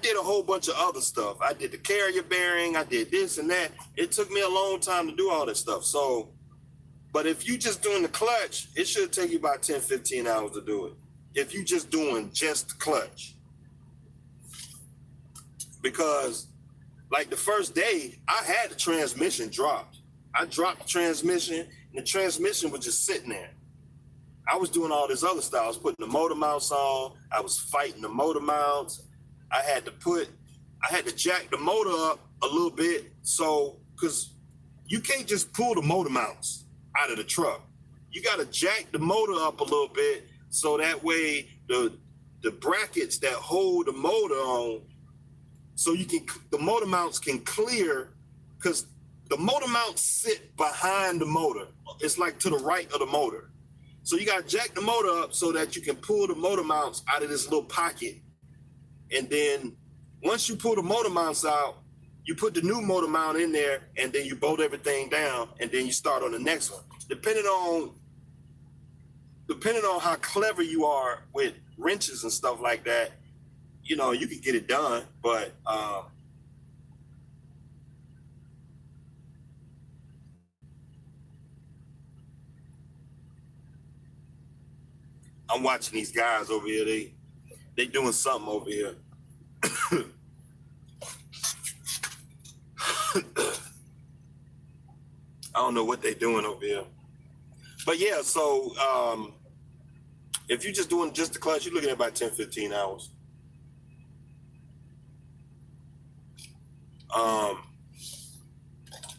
[SPEAKER 1] did a whole bunch of other stuff. I did the carrier bearing. I did this and that. It took me a long time to do all that stuff. So, but if you just doing the clutch, it should take you about 10, 15 hours to do it. If you just doing just the clutch. Because like the first day, I had the transmission dropped. I dropped the transmission and the transmission was just sitting there. I was doing all this other stuff. I was putting the motor mounts on. I was fighting the motor mounts. I had to jack the motor up a little bit. So, cause you can't just pull the motor mounts out of the truck. You got to jack the motor up a little bit. So that way the brackets that hold the motor on, so the motor mounts can clear, because the motor mounts sit behind the motor. It's like to the right of the motor. So you got to jack the motor up so that you can pull the motor mounts out of this little pocket. And then once you pull the motor mounts out, you put the new motor mount in there, and then you bolt everything down, and then you start on the next one. Depending on how clever you are with wrenches and stuff like that, you know, you can get it done, but I'm watching these guys over here. They doing something over here. I don't know what they doing over here. But yeah, so if you're just doing just the clutch, you're looking at about 10, 15 hours.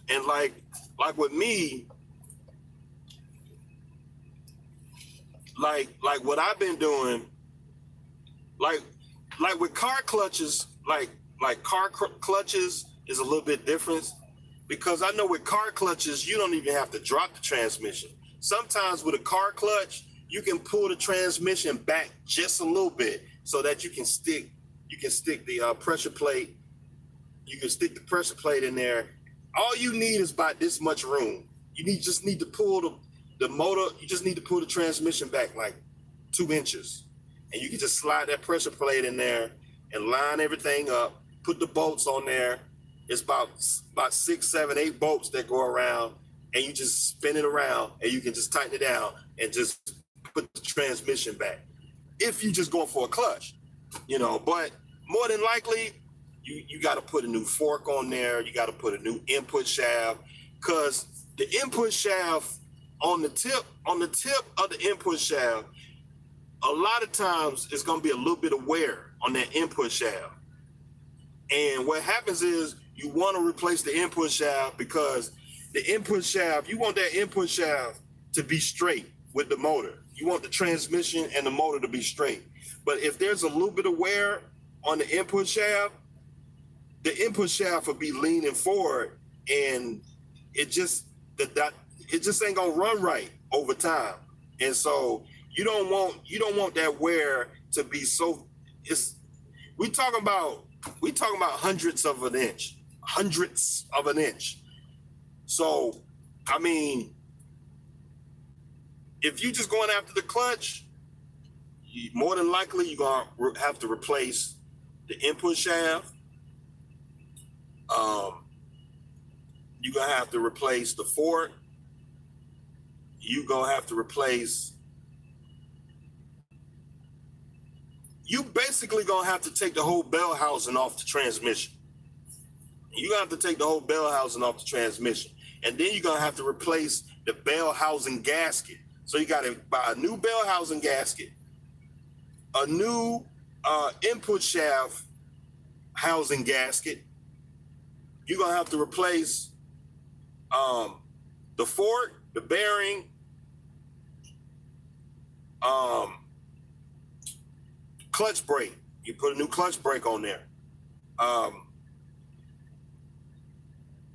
[SPEAKER 1] And like with me, like what I've been doing, like with car clutches, like car clutches is a little bit different, because I know with car clutches, you don't even have to drop the transmission. Sometimes with a car clutch, you can pull the transmission back just a little bit so that you can stick the pressure plate. You can stick the pressure plate in there. All you need is about this much room. You just need to pull the motor. You just need to pull the transmission back like 2 inches, and you can just slide that pressure plate in there and line everything up. Put the bolts on there. It's about 6, 7, 8 bolts that go around, and you just spin it around, and you can just tighten it down and just put the transmission back. If you're just going for a clutch, but more than likely, you got to put a new fork on there. You got to put a new input shaft, because the input shaft on the tip of the input shaft, a lot of times it's going to be a little bit of wear on that input shaft. And what happens is you want to replace the input shaft, because the input shaft, you want that input shaft to be straight with the motor. You want the transmission and the motor to be straight. But if there's a little bit of wear on the input shaft, the input shaft will be leaning forward, and it just ain't gonna run right over time. And so you don't want that wear to be so. We talking about hundredths of an inch. So I mean, if you just going after the clutch, more than likely you're gonna have to replace the input shaft. You're gonna have to replace the fork. You're gonna have to replace. You basically gonna have to take the whole bell housing off the transmission. You're gonna have to take the whole bell housing off the transmission, and then you're gonna have to replace the bell housing gasket. So you gotta buy a new bell housing gasket, a new input shaft housing gasket. You're gonna have to replace the fork, the bearing, clutch brake. You put a new clutch brake on there.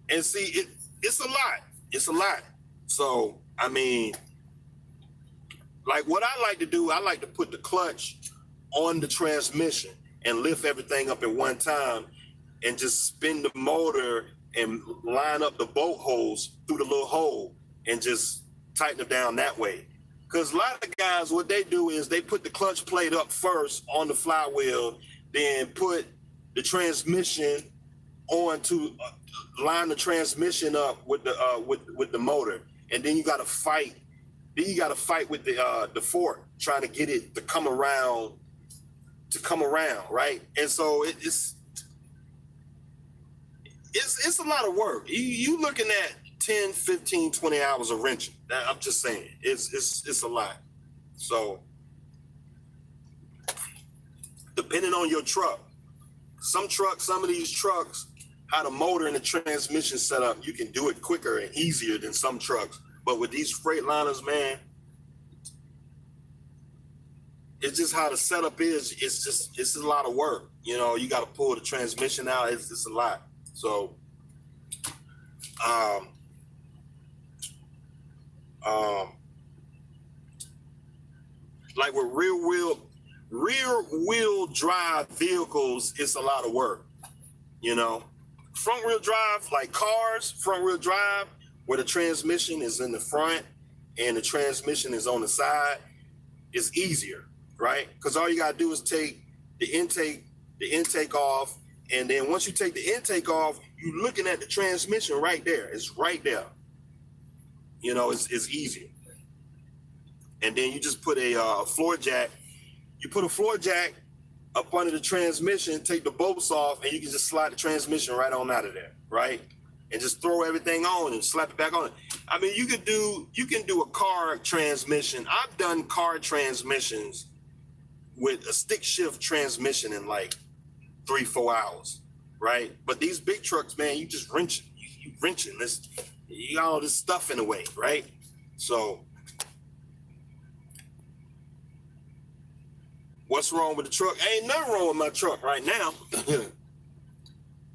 [SPEAKER 1] And see, it's a lot. It's a lot. So, I mean, like what I like to do, I like to put the clutch on the transmission and lift everything up at one time and just spin the motor and line up the bolt holes through the little hole and just tighten them down that way. Because a lot of guys, what they do is they put the clutch plate up first on the flywheel, then put the transmission on to line the transmission up with the motor, and then you got to fight. Then you got to fight with the fork, trying to get it to come around, right? And so it's a lot of work. You looking at 10, 15, 20 hours of wrenching. I'm just saying, it's a lot. So depending on your truck, some of these trucks, how the motor and the transmission set up, you can do it quicker and easier than some trucks. But with these Freightliners, man, it's just how the setup is. It's a lot of work. You got to pull the transmission out. It's a lot. So, like with rear wheel drive vehicles, it's a lot of work. Front wheel drive, like cars, front wheel drive, where the transmission is in the front and the transmission is on the side, is easier, right? Because all you gotta do is take the intake off, and then once you take the intake off, you're looking at the transmission right there. It's right there. It's easier. And then you just put a floor jack. You put a floor jack up under the transmission, take the bolts off, and you can just slide the transmission right on out of there, right? And just throw everything on and slap it back on. I mean, you can do a car transmission. I've done car transmissions with a stick shift transmission in like 3-4 hours, right? But these big trucks, man, you just wrenching, you wrenching this, you got all this stuff in the way, right? So what's wrong with the truck? Ain't nothing wrong with my truck right now.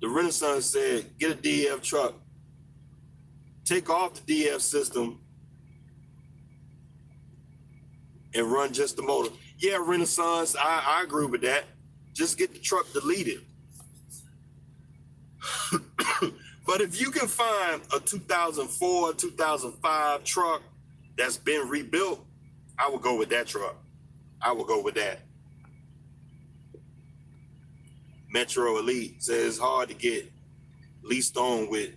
[SPEAKER 1] The Renaissance said, get a DF truck, take off the DF system, and run just the motor. Yeah, Renaissance, I agree with that. Just get the truck deleted. But if you can find a 2004, 2005 truck that's been rebuilt, I would go with that truck. I would go with that. Metro Elite says it's hard to get leased on with.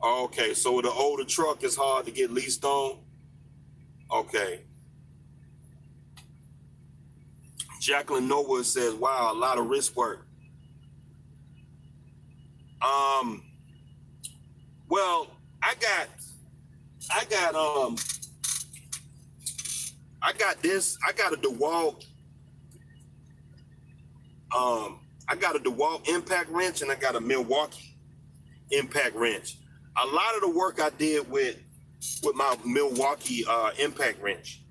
[SPEAKER 1] Okay, so with an older truck, it's hard to get leased on. Okay. Jacqueline Norwood says, "Wow, a lot of risk work." Well, I got this. I got a DeWalt. I got a DeWalt impact wrench, and I got a Milwaukee impact wrench. A lot of the work I did with my Milwaukee impact wrench.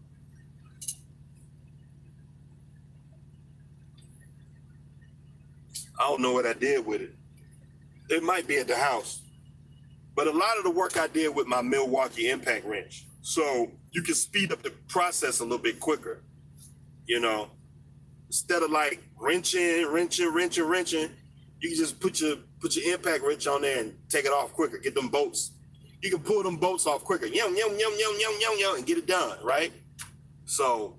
[SPEAKER 1] I don't know what I did with it. It might be at the house. But a lot of the work I did with my Milwaukee impact wrench. So you can speed up the process a little bit quicker, you know. Instead of like wrenching, you can just put your impact wrench on there and take it off quicker. Get them bolts. You can pull them bolts off quicker. Yum, and get it done, right? So,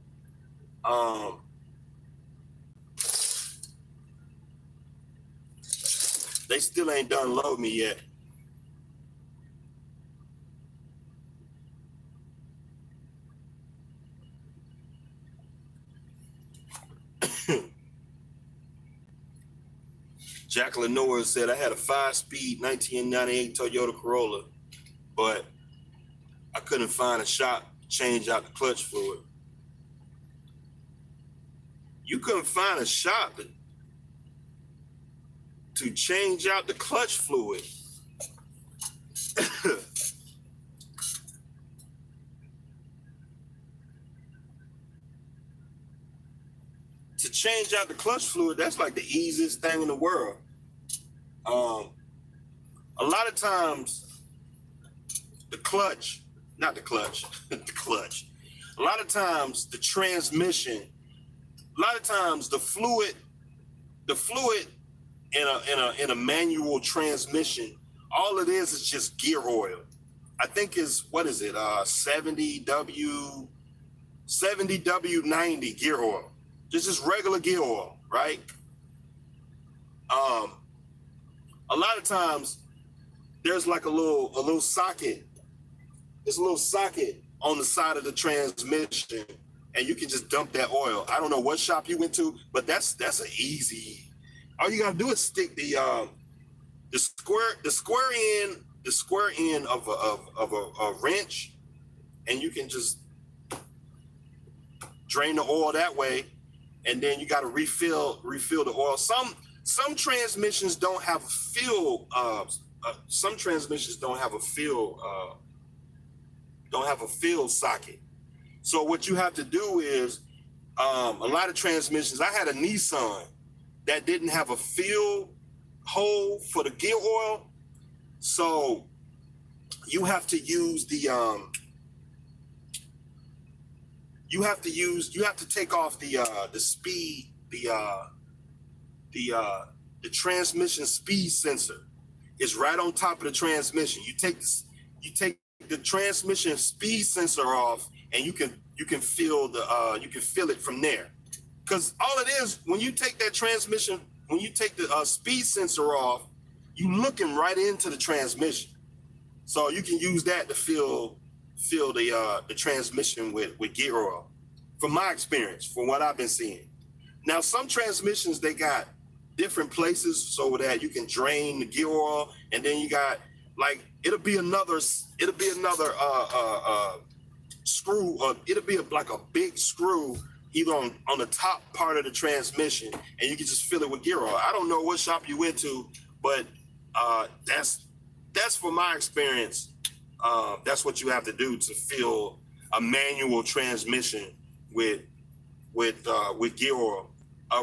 [SPEAKER 1] they still ain't done load me yet. Jacqueline Noah said, I had a 5-speed 1998 Toyota Corolla, but I couldn't find a shop to change out the clutch fluid. You couldn't find a shop to change out the clutch fluid. To change out the clutch fluid, that's like the easiest thing in the world. A lot of times, the clutch. A lot of times, the transmission. A lot of times, the fluid in a manual transmission. All it is just gear oil. I think is 70W90 gear oil. Just regular gear oil, right? A lot of times there's like a little socket. There's a little socket on the side of the transmission, and you can just dump that oil. I don't know what shop you went to, but that's an easy. All you gotta do is stick the square end of a wrench, and you can just drain the oil that way. And then you got to refill the oil. Some transmissions don't have a fill. Some transmissions don't have a fill socket. So what you have to do is a lot of transmissions. I had a Nissan that didn't have a fill hole for the gear oil, so you have to use You have to take off the speed, the transmission speed sensor. It's right on top of the transmission. You take the transmission speed sensor off, and you can feel it from there. Because all it is, when you take the speed sensor off, you looking right into the transmission. So you can use that to feel the transmission with gear oil, from my experience, from what I've been seeing. Now, some transmissions, they got different places so that you can drain the gear oil, and then you got like it'll be another screw, it'll be like a big screw either on the top part of the transmission, and you can just fill it with gear oil. I don't know what shop you went to, but that's from my experience. That's what you have to do to fill a manual transmission with gear oil.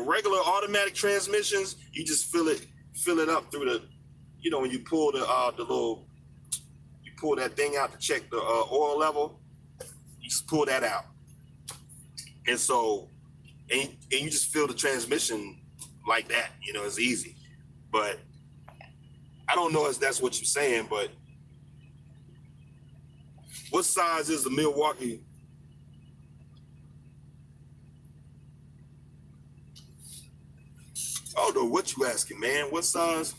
[SPEAKER 1] Regular automatic transmissions, you just fill it up through the, when you pull you pull that thing out to check the oil level, you just pull that out. And so, and you just fill the transmission like that, it's easy. But I don't know if that's what you're saying, but what size is the Milwaukee? I don't know what you asking, man. What size?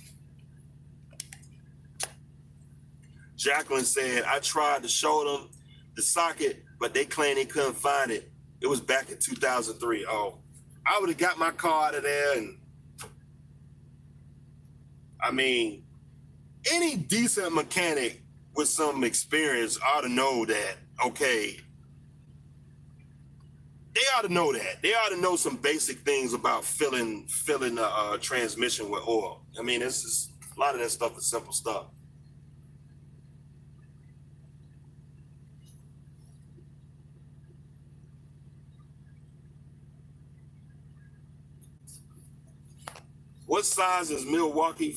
[SPEAKER 1] Jacqueline said, I tried to show them the socket, but they claim they couldn't find it. It was back in 2003. Oh, I would have got my car out of there. And I mean, any decent mechanic with some experience ought to know that, okay, they ought to know that. They ought to know some basic things about filling the transmission with oil. I mean, it's just a lot of that stuff is simple stuff. What size is Milwaukee?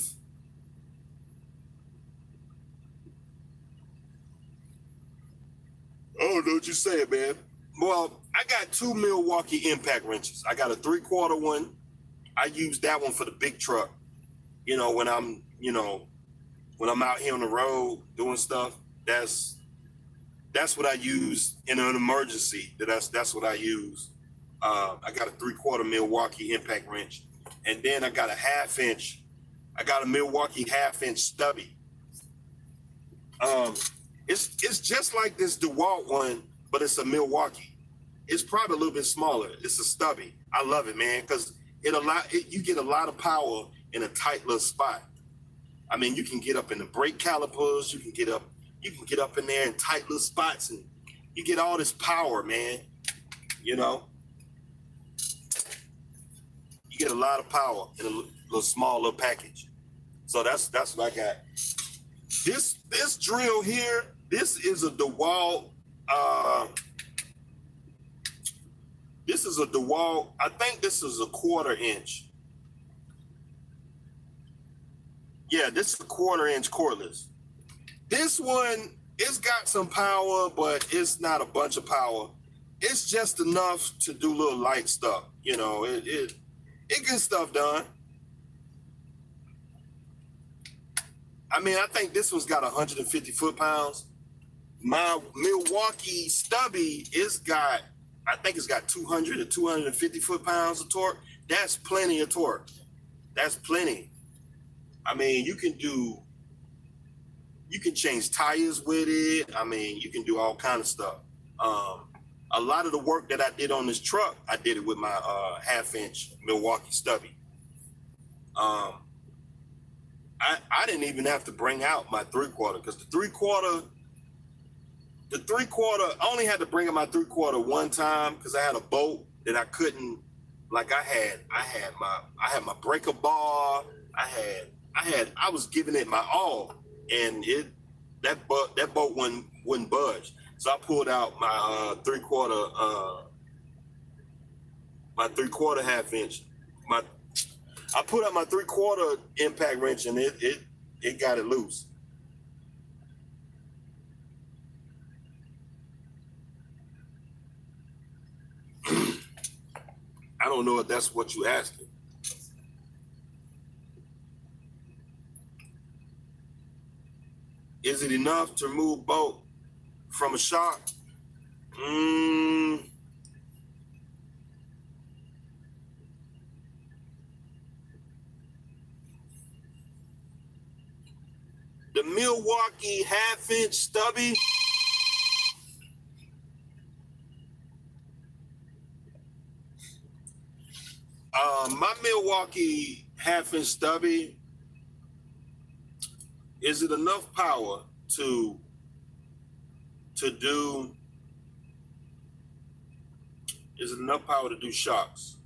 [SPEAKER 1] I don't know what you're saying, man. Well, I got 2 Milwaukee impact wrenches. I got a 3/4 one. I use that one for the big truck. When I'm out here on the road doing stuff, that's what I use in an emergency. That's what I use. I got a 3/4 Milwaukee impact wrench. And then I got a 1/2 inch. I got a Milwaukee 1/2 inch stubby. It's just like this DeWalt one, but it's a Milwaukee. It's probably a little bit smaller. It's a stubby. I love it, man, because you get a lot of power in a tight little spot. I mean, you can get up in the brake calipers. You can get up in there in tight little spots, and you get all this power, man. You get a lot of power in a little small little package. So that's what I got. This drill here, this is a DeWalt. This is a DeWalt. I think this is a 1/4 inch. Yeah, this is a 1/4 inch cordless. This one, it's got some power, but it's not a bunch of power. It's just enough to do little light stuff. It gets stuff done. I mean, I think this one's got 150 foot-pounds. My Milwaukee stubby, I think it's got 200 to 250 foot-pounds of torque. That's plenty of torque. That's plenty. I mean, you can change tires with it. I mean, you can do all kind of stuff. A lot of the work that I did on this truck, I did it with my 1/2 inch Milwaukee stubby. I didn't even have to bring out my 3/4 because the 3/4, I only had to bring out my 3/4 one time because I had a bolt that I couldn't, like I had my breaker bar. I was giving it my all, and that bolt wouldn't budge. So I pulled out my 3/4 1/2 inch. I put out my 3/4 impact wrench, and it got it loose. I don't know if that's what you asking. Is it enough to remove bolt from a shock? The Milwaukee 1/2 inch stubby, My Milwaukee half-inch stubby, is it enough power to do? Is it enough power to do shocks?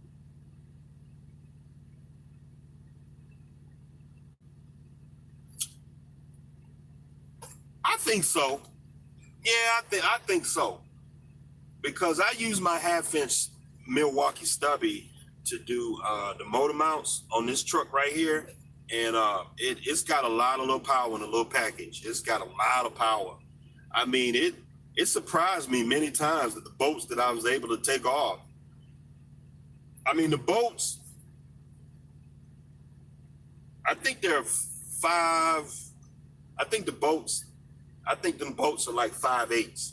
[SPEAKER 1] I think so. Yeah, I think so. Because I use my half-inch Milwaukee stubby to do the motor mounts on this truck right here, and it's got a lot of little power in a little package. It's got a lot of power. I mean, it surprised me many times that the boats that I was able to take off. I mean, the boats, I think they're five. I think them boats are like 5/8.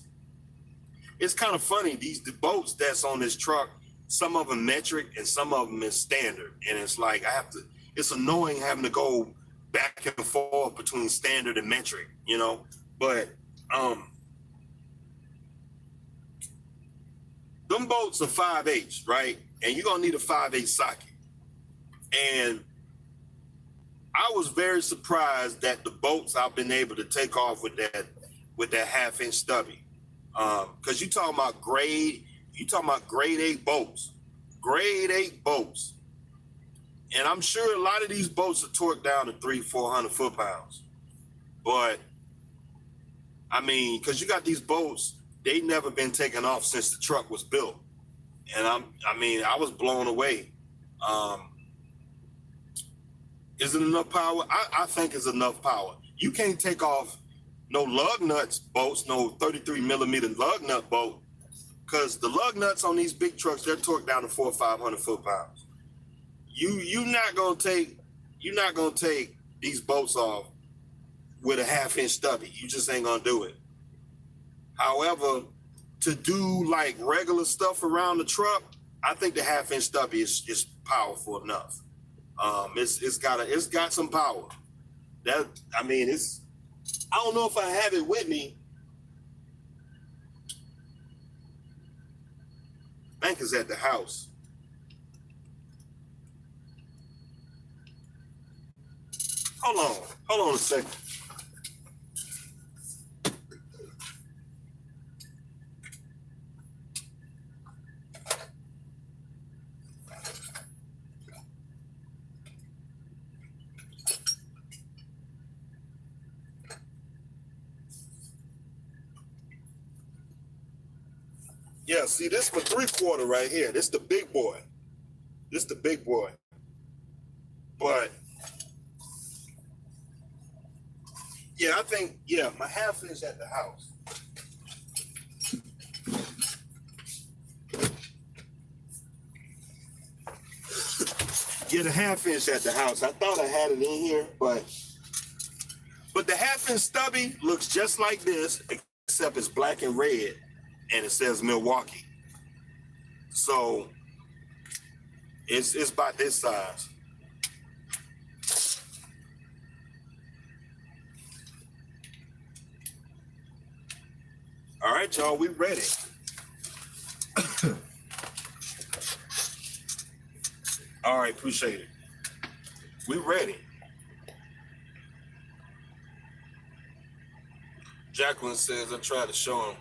[SPEAKER 1] It's kind of funny. The boats that's on this truck, some of them metric and some of them is standard. And it's like it's annoying having to go back and forth between standard and metric, you know? But them boats are 5/8, right? And you're gonna need a 5/8 socket. And I was very surprised that the boats I've been able to take off with that half-inch stubby. Because you talking about grade 8 boats. Grade 8 boats. And I'm sure a lot of these boats are torqued down to 300-400 foot-pounds. But I mean, because you got these boats, they never been taken off since the truck was built. And I was blown away. Is it enough power? I think it's enough power. You can't take off no lug nuts boats, no 33 millimeter lug nut boat, because the lug nuts on these big trucks, they're torqued down to 400 or 500 foot-pounds. You're not gonna take these boats off with a half-inch stubby. You just ain't gonna do it. However, to do like regular stuff around the truck, I think the half-inch stubby is powerful enough. It's got some power. I don't know if I have it with me. I think it's at the house. Hold on a second. Yeah, see, this for 3/4 right here. This the big boy. But yeah, I think, my half-inch at the house. Yeah, the half-inch at the house. I thought I had it in here, but the half-inch stubby looks just like this, except it's black and red. And it says Milwaukee. So it's about this size. All right, y'all, we ready. All right, appreciate it. We ready. Jacqueline says I tried to show him.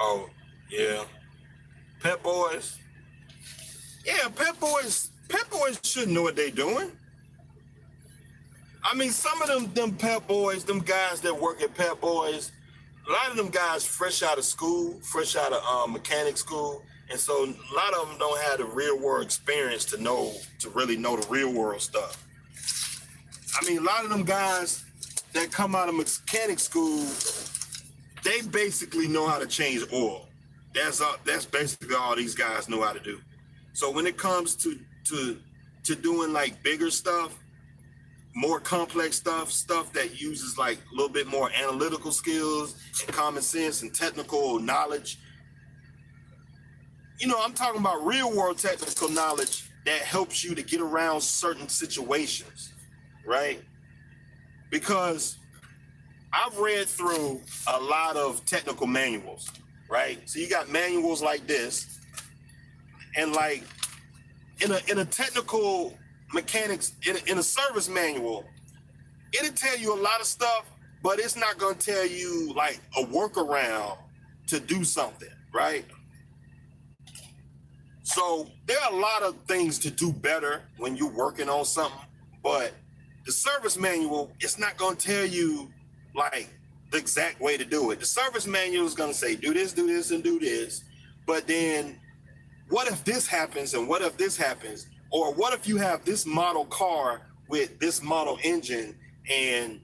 [SPEAKER 1] Oh, yeah. Pep Boys. Yeah, Pep Boys should know what they're doing. I mean, some of them Pep Boys, them guys that work at Pep Boys, a lot of them guys fresh out of school, fresh out of mechanic school. And so a lot of them don't have the real world experience to really know the real world stuff. I mean, a lot of them guys that come out of mechanic school, they basically know how to change oil. That's basically all these guys know how to do. So when it comes to doing like bigger stuff, more complex stuff that uses like a little bit more analytical skills and common sense and technical knowledge, I'm talking about real world technical knowledge that helps you to get around certain situations, right? Because I've read through a lot of technical manuals, right? So you got manuals like this, and like in a technical mechanics, in a service manual, it'll tell you a lot of stuff, but it's not going to tell you like a workaround to do something, right? So there are a lot of things to do better when you're working on something, but the service manual, it's not going to tell you like the exact way to do it. The service manual is going to say, do this, and do this. But then what if this happens and what if this happens? Or what if you have this model car with this model engine and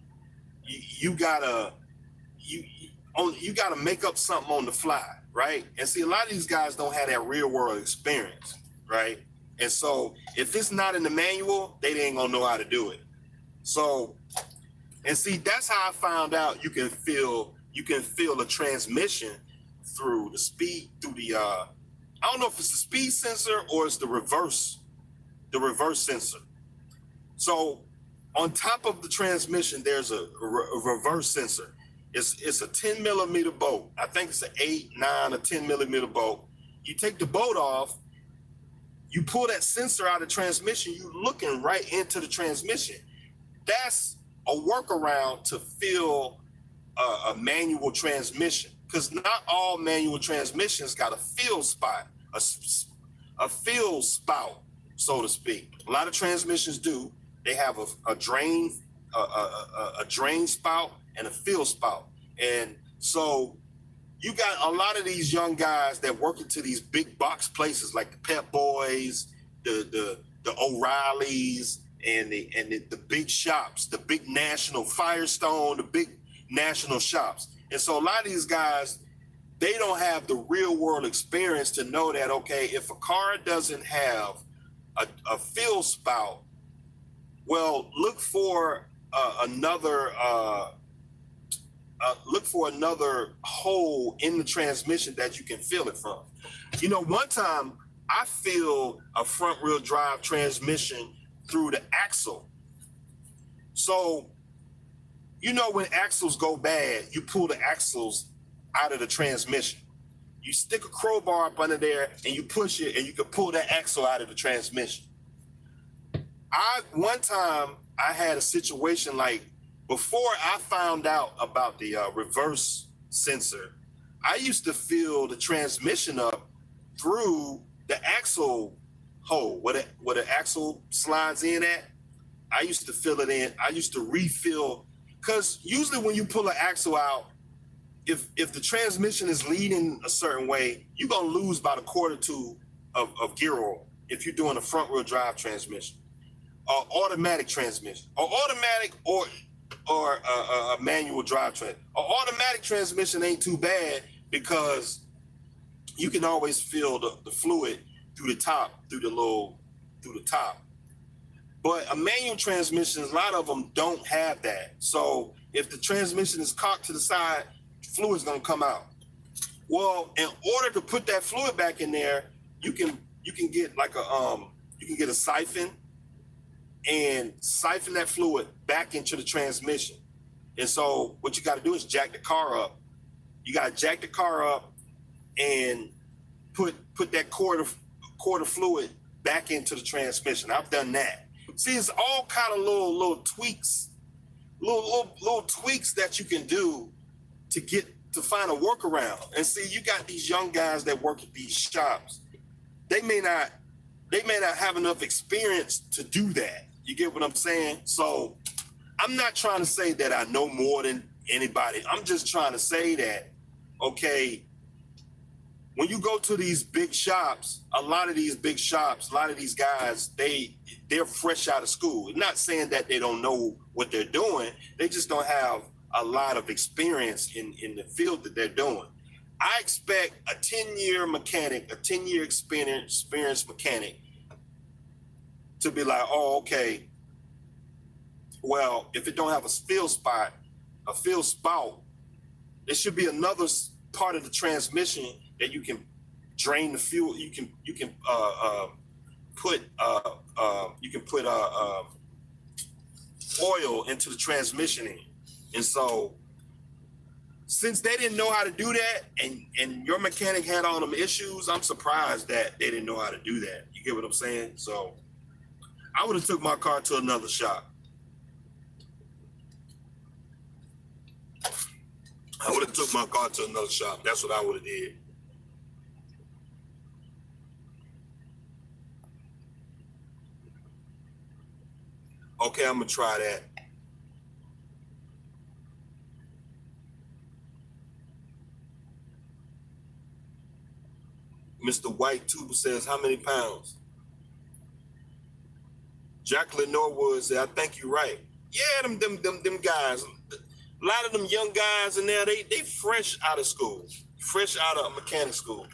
[SPEAKER 1] you gotta make up something on the fly, right? And see, a lot of these guys don't have that real world experience, right? And so if it's not in the manual, they ain't gonna know how to do it. So, and see, that's how I found out you can feel a transmission through the speed, through the I don't know if it's the speed sensor or it's the reverse sensor. So on top of the transmission, there's a reverse sensor. It's a 10 millimeter bolt. I think it's an 8, 9, or 10 millimeter bolt. You take the bolt off, you pull that sensor out of the transmission, you're looking right into the transmission. That's a workaround to feel a manual transmission, because not all manual transmissions got a fill spot, a fill spout, so to speak. A lot of transmissions do. They have a drain spout and a fill spout. And so you got a lot of these young guys that work into these big box places like the Pep Boys, the O'Reillys, and the big shops, the big national Firestone, the big national shops. And so a lot of these guys, they don't have the real world experience to know that, okay, if a car doesn't have a fill spout, well, look for another hole in the transmission that you can feel it from. You know, one time I feel a front wheel drive transmission through the axle. So, you know, when axles go bad, you pull the axles out of the transmission. You stick a crowbar up under there and you push it and you can pull that axle out of the transmission. One time I had a situation like, before I found out about the reverse sensor, I used to fill the transmission up through the axle hole, where the axle slides in at. I used to fill it in. I used to refill, because usually when you pull an axle out, if the transmission is leading a certain way, you're gonna lose about a quart or two of gear oil if you're doing a front wheel drive transmission, or automatic transmission, or automatic or a manual drive train. An automatic transmission ain't too bad because you can always feel the fluid through the top. But a manual transmission, a lot of them don't have that. So if the transmission is cocked to the side, fluid's gonna come out. Well, in order to put that fluid back in there, you can get like you can get a siphon and siphon that fluid back into the transmission. And so what you got to do is jack the car up. You got to jack the car up and put that quart of fluid back into the transmission. I've done that. See, it's all kind of little tweaks, little tweaks that you can do to find a workaround. And see, you got these young guys that work at these shops. They may not have enough experience to do that. You get what I'm saying? So I'm not trying to say that I know more than anybody. I'm just trying to say that, okay, when you go to these big shops, a lot of these guys, they're fresh out of school. Not saying that they don't know what they're doing. They just don't have a lot of experience in the field that they're doing. I expect a 10-year experienced mechanic to be like, oh, okay, well, if it don't have a fill spout, there should be another part of the transmission that you can drain the fuel. You can put oil into the transmission in. And so since they didn't know how to do that, and your mechanic had all them issues, I'm surprised that they didn't know how to do that. You get what I'm saying? So I would have took my car to another shop. I would have took my car to another shop. That's what I would have did. Okay, I'm gonna try that. Mr. White Tuber says, how many pounds? Jacqueline Norwood said, I think you're right. Yeah, them guys. A lot of them young guys in there, they fresh out of school, fresh out of mechanic school.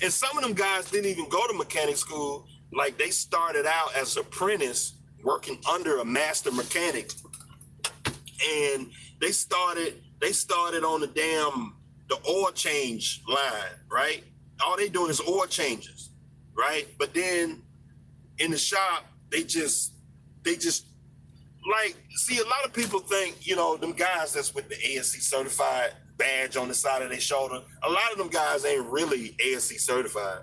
[SPEAKER 1] And some of them guys didn't even go to mechanic school. Like, they started out as apprentice working under a master mechanic. And they started on the oil change line, right? All they doing is oil changes, right? But then in the shop, they just like, see, a lot of people think, you know, them guys that's with the ASC certified badge on the side of their shoulder, a lot of them guys ain't really ASC certified.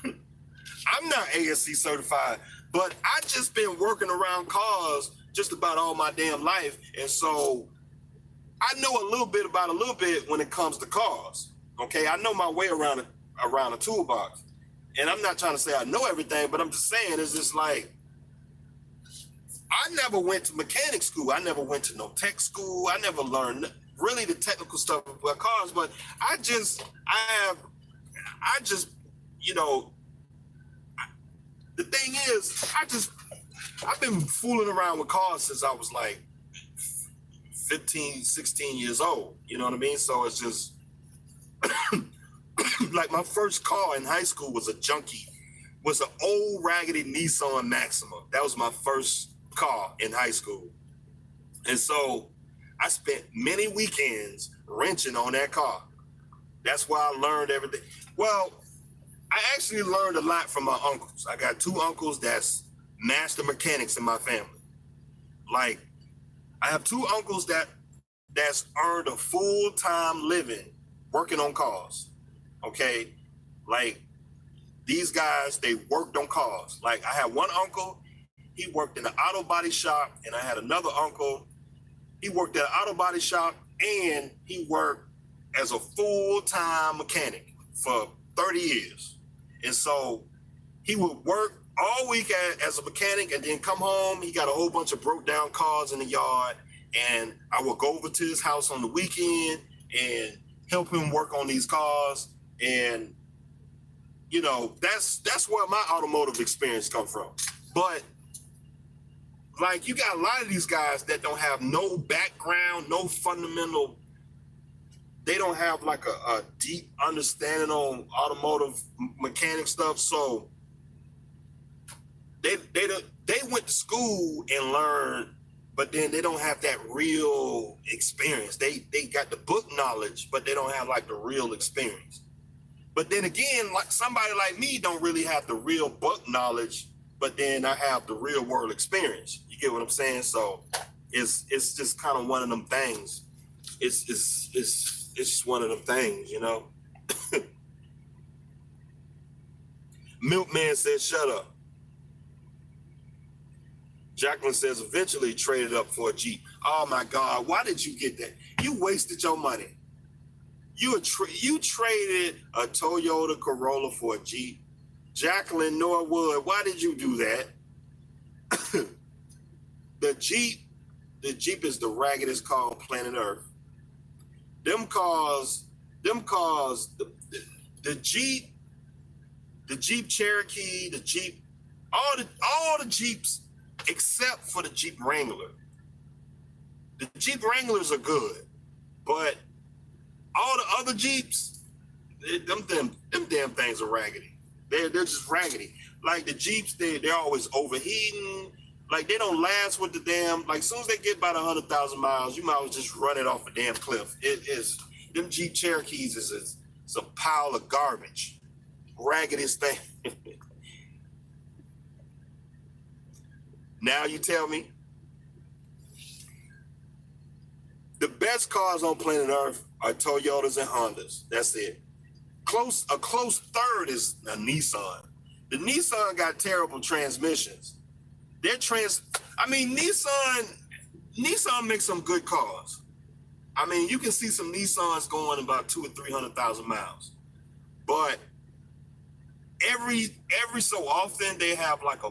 [SPEAKER 1] I'm not ASC certified, but I just been working around cars just about all my damn life. And so I know a little bit when it comes to cars. Okay, I know my way around a toolbox. And I'm not trying to say I know everything, but I'm just saying it's just like, I never went to mechanic school. I never went to no tech school. I never learned really the technical stuff about cars, but I just, you know, the thing is, I've been fooling around with cars since I was like 15, 16 years old. You know what I mean? So it's just, like, my first car in high school was an old raggedy Nissan Maxima. That was my first car in high school. And so I spent many weekends wrenching on that car. That's why I learned everything. Well, I actually learned a lot from my uncles. I got two uncles that's master mechanics in my family. Like, I have two uncles that's earned a full-time living working on cars. Okay? Like, these guys, they worked on cars. Like, I had one uncle, he worked in an auto body shop, and I had another uncle, he worked at an auto body shop, and he worked as a full-time mechanic for 30 years. And so he would work all week as a mechanic and then come home. He got a whole bunch of broke down cars in the yard, and I would go over to his house on the weekend and help him work on these cars. And, you know, that's where my automotive experience come from. But, like, you got a lot of these guys that don't have no background, no fundamental, they don't have like a deep understanding on automotive mechanic stuff. So they went to school and learned, but then they don't have that real experience. They got the book knowledge, but they don't have like the real experience. But then again, like, somebody like me don't really have the real book knowledge, but then I have the real world experience. You get what I'm saying? So it's just kind of one of them things. It's just one of them things, you know. Milkman says, shut up. Jacqueline says, eventually traded up for a Jeep. Oh my God, why did you get that? You wasted your money. You traded a Toyota Corolla for a Jeep. Jacqueline Norwood, why did you do that? The Jeep is the raggedest car on planet Earth. Them cars, the Jeep Cherokee, the Jeep, all the Jeeps except for the Jeep Wrangler. The Jeep Wranglers are good, but all the other Jeeps, them damn things are raggedy. They're just raggedy. Like, the Jeeps, they're always overheating. Like, they don't last with the damn, like, as soon as they get about 100,000 miles, you might as well just run it off a damn cliff. Them Jeep Cherokees is a pile of garbage. Raggedest thing. Now you tell me. The best cars on planet Earth are Toyotas and Hondas. That's it. A close third is a Nissan. The Nissan got terrible transmissions. Nissan makes some good cars. I mean, you can see some Nissans going about 200,000 or 300,000 miles, but every so often they have like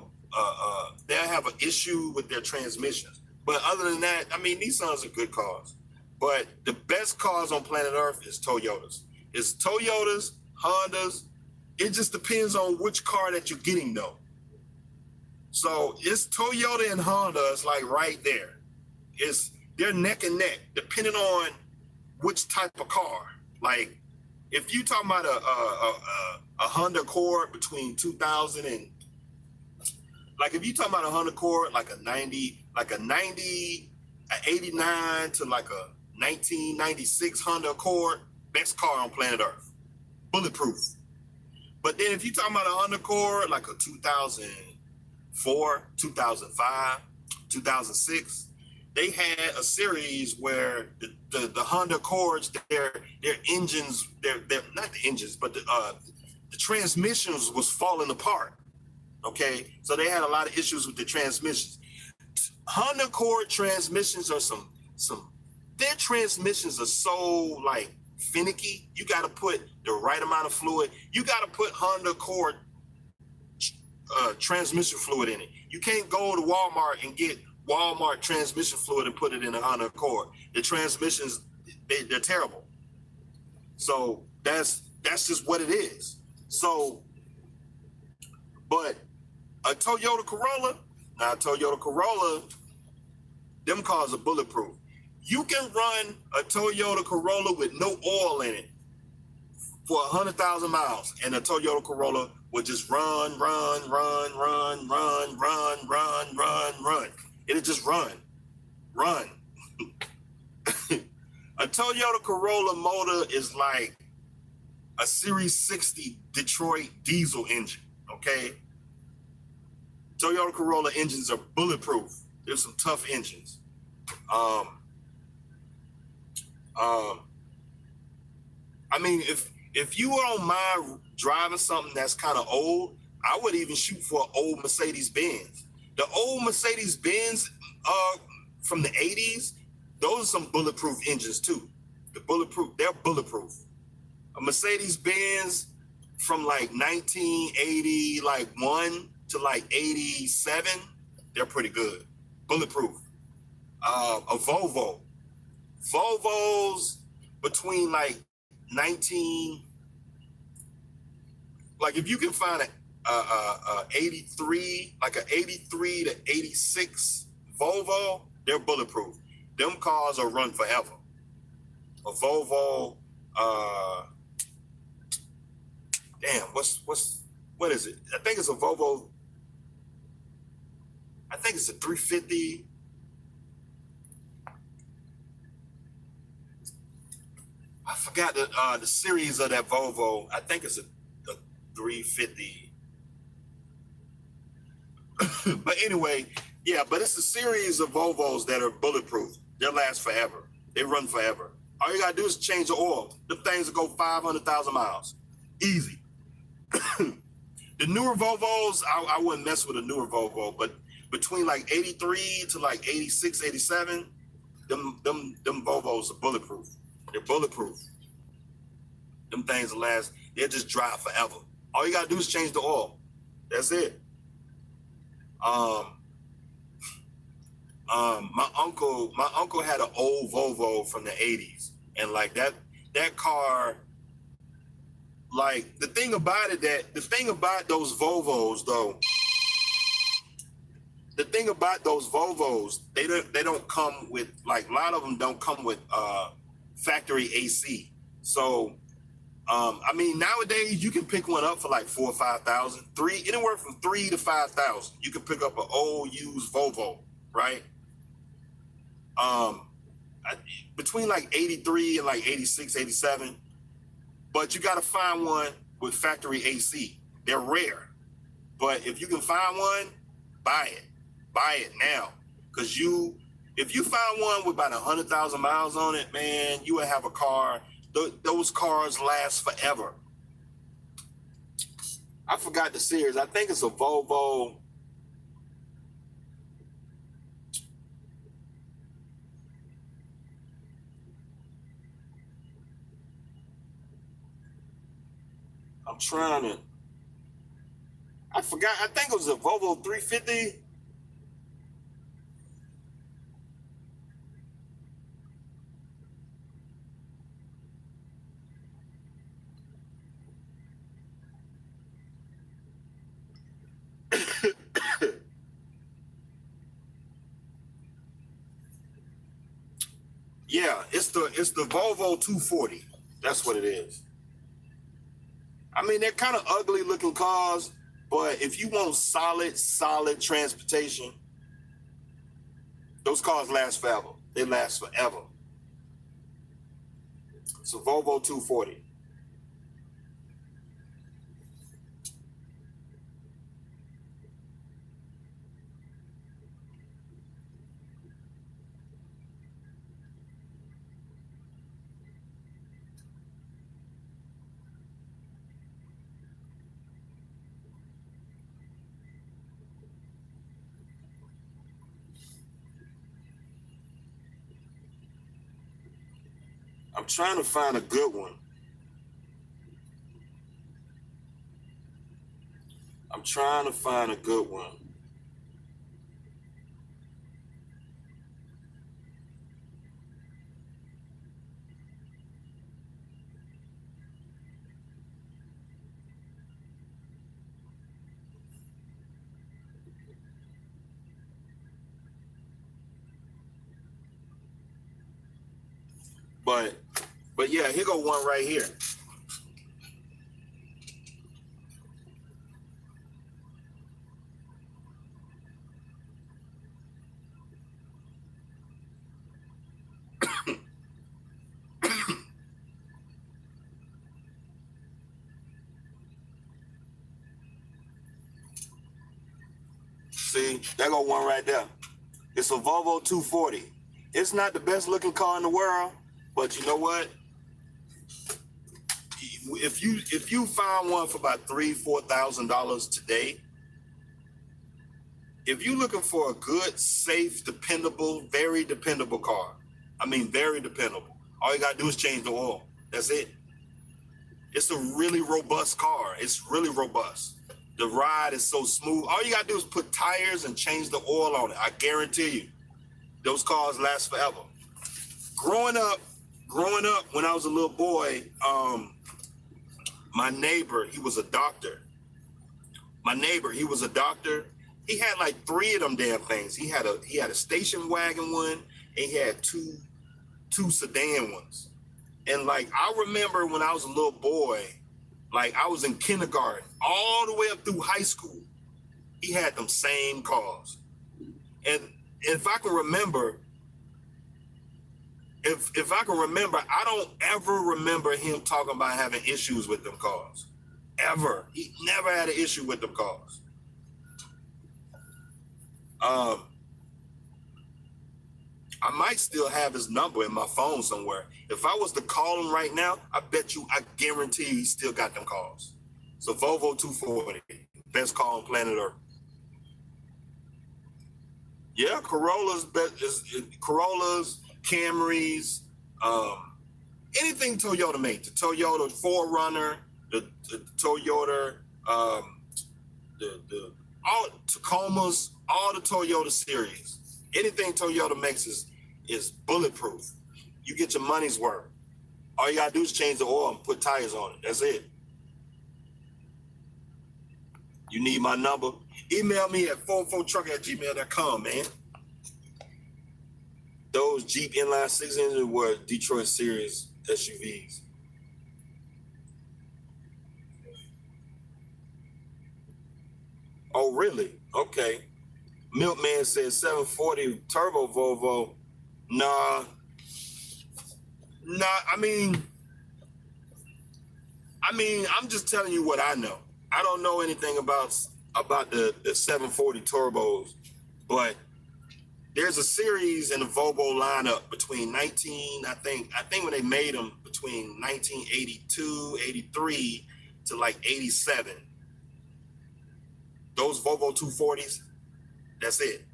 [SPEAKER 1] they'll have an issue with their transmissions. But other than that, I mean, Nissans are good cars. But the best cars on planet Earth is Toyotas. It's Toyotas, Hondas. It just depends on which car that you're getting, though. So it's Toyota and Honda. It's like right there. They're neck and neck, depending on which type of car. Like if you talking about a Honda Accord between 2000 and if you talking about a Honda Accord, like a 90, an 89 to like a 1996 Honda Accord, best car on planet Earth, bulletproof. But then if you talking about a Honda Accord, like a 2004, 2005, 2006, they had a series where the Honda Accords, their engines, they're not the engines, but the transmissions was falling apart. Okay, so they had a lot of issues with the transmissions. Honda Accord transmissions are their transmissions are so like finicky. You got to put the right amount of fluid. You got to put Honda Accord transmission fluid in it. You can't go to Walmart and get Walmart transmission fluid and put it in a Honda Accord. The transmissions, they're terrible. So that's just what it is. So, but a Toyota Corolla, them cars are bulletproof. You can run a Toyota Corolla with no oil in it for 100,000 miles, and a Toyota Corolla will just run. It'll just run. A Toyota Corolla motor is like a Series 60 Detroit diesel engine, okay? Toyota Corolla engines are bulletproof. There's some tough engines. I mean, if you don't mind driving something that's kind of old, I would even shoot for an old Mercedes-Benz. The old Mercedes-Benz from the 80s, those are some bulletproof engines too. They're bulletproof. A Mercedes-Benz from like 1981 to like 87, they're pretty good. Bulletproof. A Volvo's between like 19, like if you can find a 83, like an 83 to 86 Volvo, they're bulletproof. Them cars will run forever. A Volvo, what is it? I think it's a Volvo. I think it's a 350. I forgot the series of that Volvo. I think it's a 350. But anyway, yeah, but it's a series of Volvos that are bulletproof. They'll last forever. They run forever. All you gotta do is change the oil. The things will go 500,000 miles. Easy. The newer Volvos, I wouldn't mess with a newer Volvo, but between like 83 to like 86, 87, them Volvos are bulletproof. They're bulletproof. Them things will last. They'll just drive forever. All you gotta do is change the oil. That's it. My uncle had an old Volvo from the 80s, and like that car, like the thing about those Volvos though, they don't come with, like, a lot of them don't come with factory AC. So I mean, nowadays you can pick one up for like $4,000 or $5,000, anywhere from $3,000 to $5,000. You can pick up an old used Volvo, right? Between like 83 and like 86, 87. But you got to find one with factory AC. They're rare. But if you can find one, buy it. Buy it now. Because you If you find one with about 100,000 miles on it, man, you will have a car. Those cars last forever. I forgot the series. I think it's a Volvo. I'm trying to. I forgot. I think it was a Volvo 350. Yeah, it's the Volvo 240. That's what it is. I mean, they're kind of ugly looking cars, but if you want solid transportation, those cars last forever. They last forever. It's a Volvo 240. I'm trying to find a good one. I'm trying to find a good one. But yeah, here go one right here. See, there go one right there. It's a Volvo 240. It's not the best looking car in the world, but you know what? If you find one for about $3,000-$4,000 today, if you're looking for a good, safe, dependable, very dependable car, I mean very dependable. All you gotta do is change the oil. That's it. It's a really robust car. It's really robust. The ride is so smooth. All you gotta do is put tires and change the oil on it. I guarantee you, those cars last forever. Growing up, when I was a little boy, my neighbor, he was a doctor. He had like 3 of them damn things. He had a station wagon one, and he had two sedan ones. And like I remember when I was a little boy, like I was in kindergarten, all the way up through high school, he had them same cars. And if I can remember, I don't ever remember him talking about having issues with them cars. Ever. He never had an issue with them cars. I might still have his number in my phone somewhere. If I was to call him right now, I guarantee he still got them cars. So Volvo 240, best car on planet Earth. Yeah, Corollas, Camrys, anything Toyota made. The Toyota 4Runner, the Toyota, the all Tacomas, all the Toyota series. Anything Toyota makes is bulletproof. You get your money's worth. All you gotta do is change the oil and put tires on it. That's it. You need my number? Email me at 44trucker@gmail.com, man. Those Jeep inline 6 engines were Detroit series SUVs. Oh, really? Okay. Milkman says 740 turbo Volvo. Nah. I mean, I'm just telling you what I know. I don't know anything about the 740 turbos, but there's a series in the Volvo lineup between I think when they made them between 1982, 83 to like 87. Those Volvo 240s, that's it.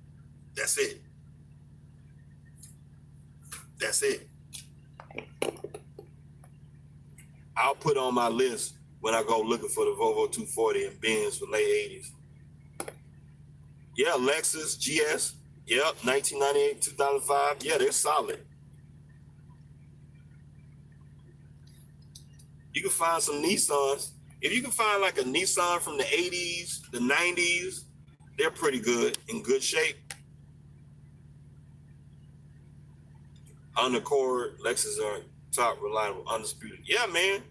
[SPEAKER 1] That's it. That's it. I'll put on my list when I go looking for the Volvo 240 and Benz for late 80s. Yeah, Lexus GS. Yep, 1998, 2005. Yeah, they're solid. You can find some Nissans. If you can find like a Nissan from the 80s, the 90s, they're pretty good, in good shape. Undercord, Lexus are top, reliable, undisputed. Yeah, man.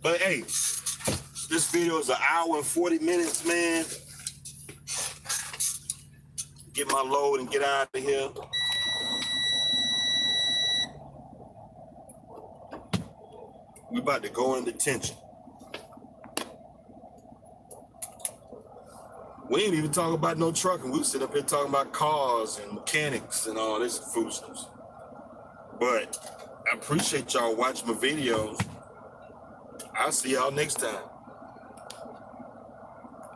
[SPEAKER 1] But hey, this video is 1 hour and 40 minutes, man. Get my load and get out of here. We about to go in detention. We ain't even talking about no trucking. We sit up here talking about cars and mechanics and all this foolishness. But I appreciate y'all watching my videos. I'll see y'all next time.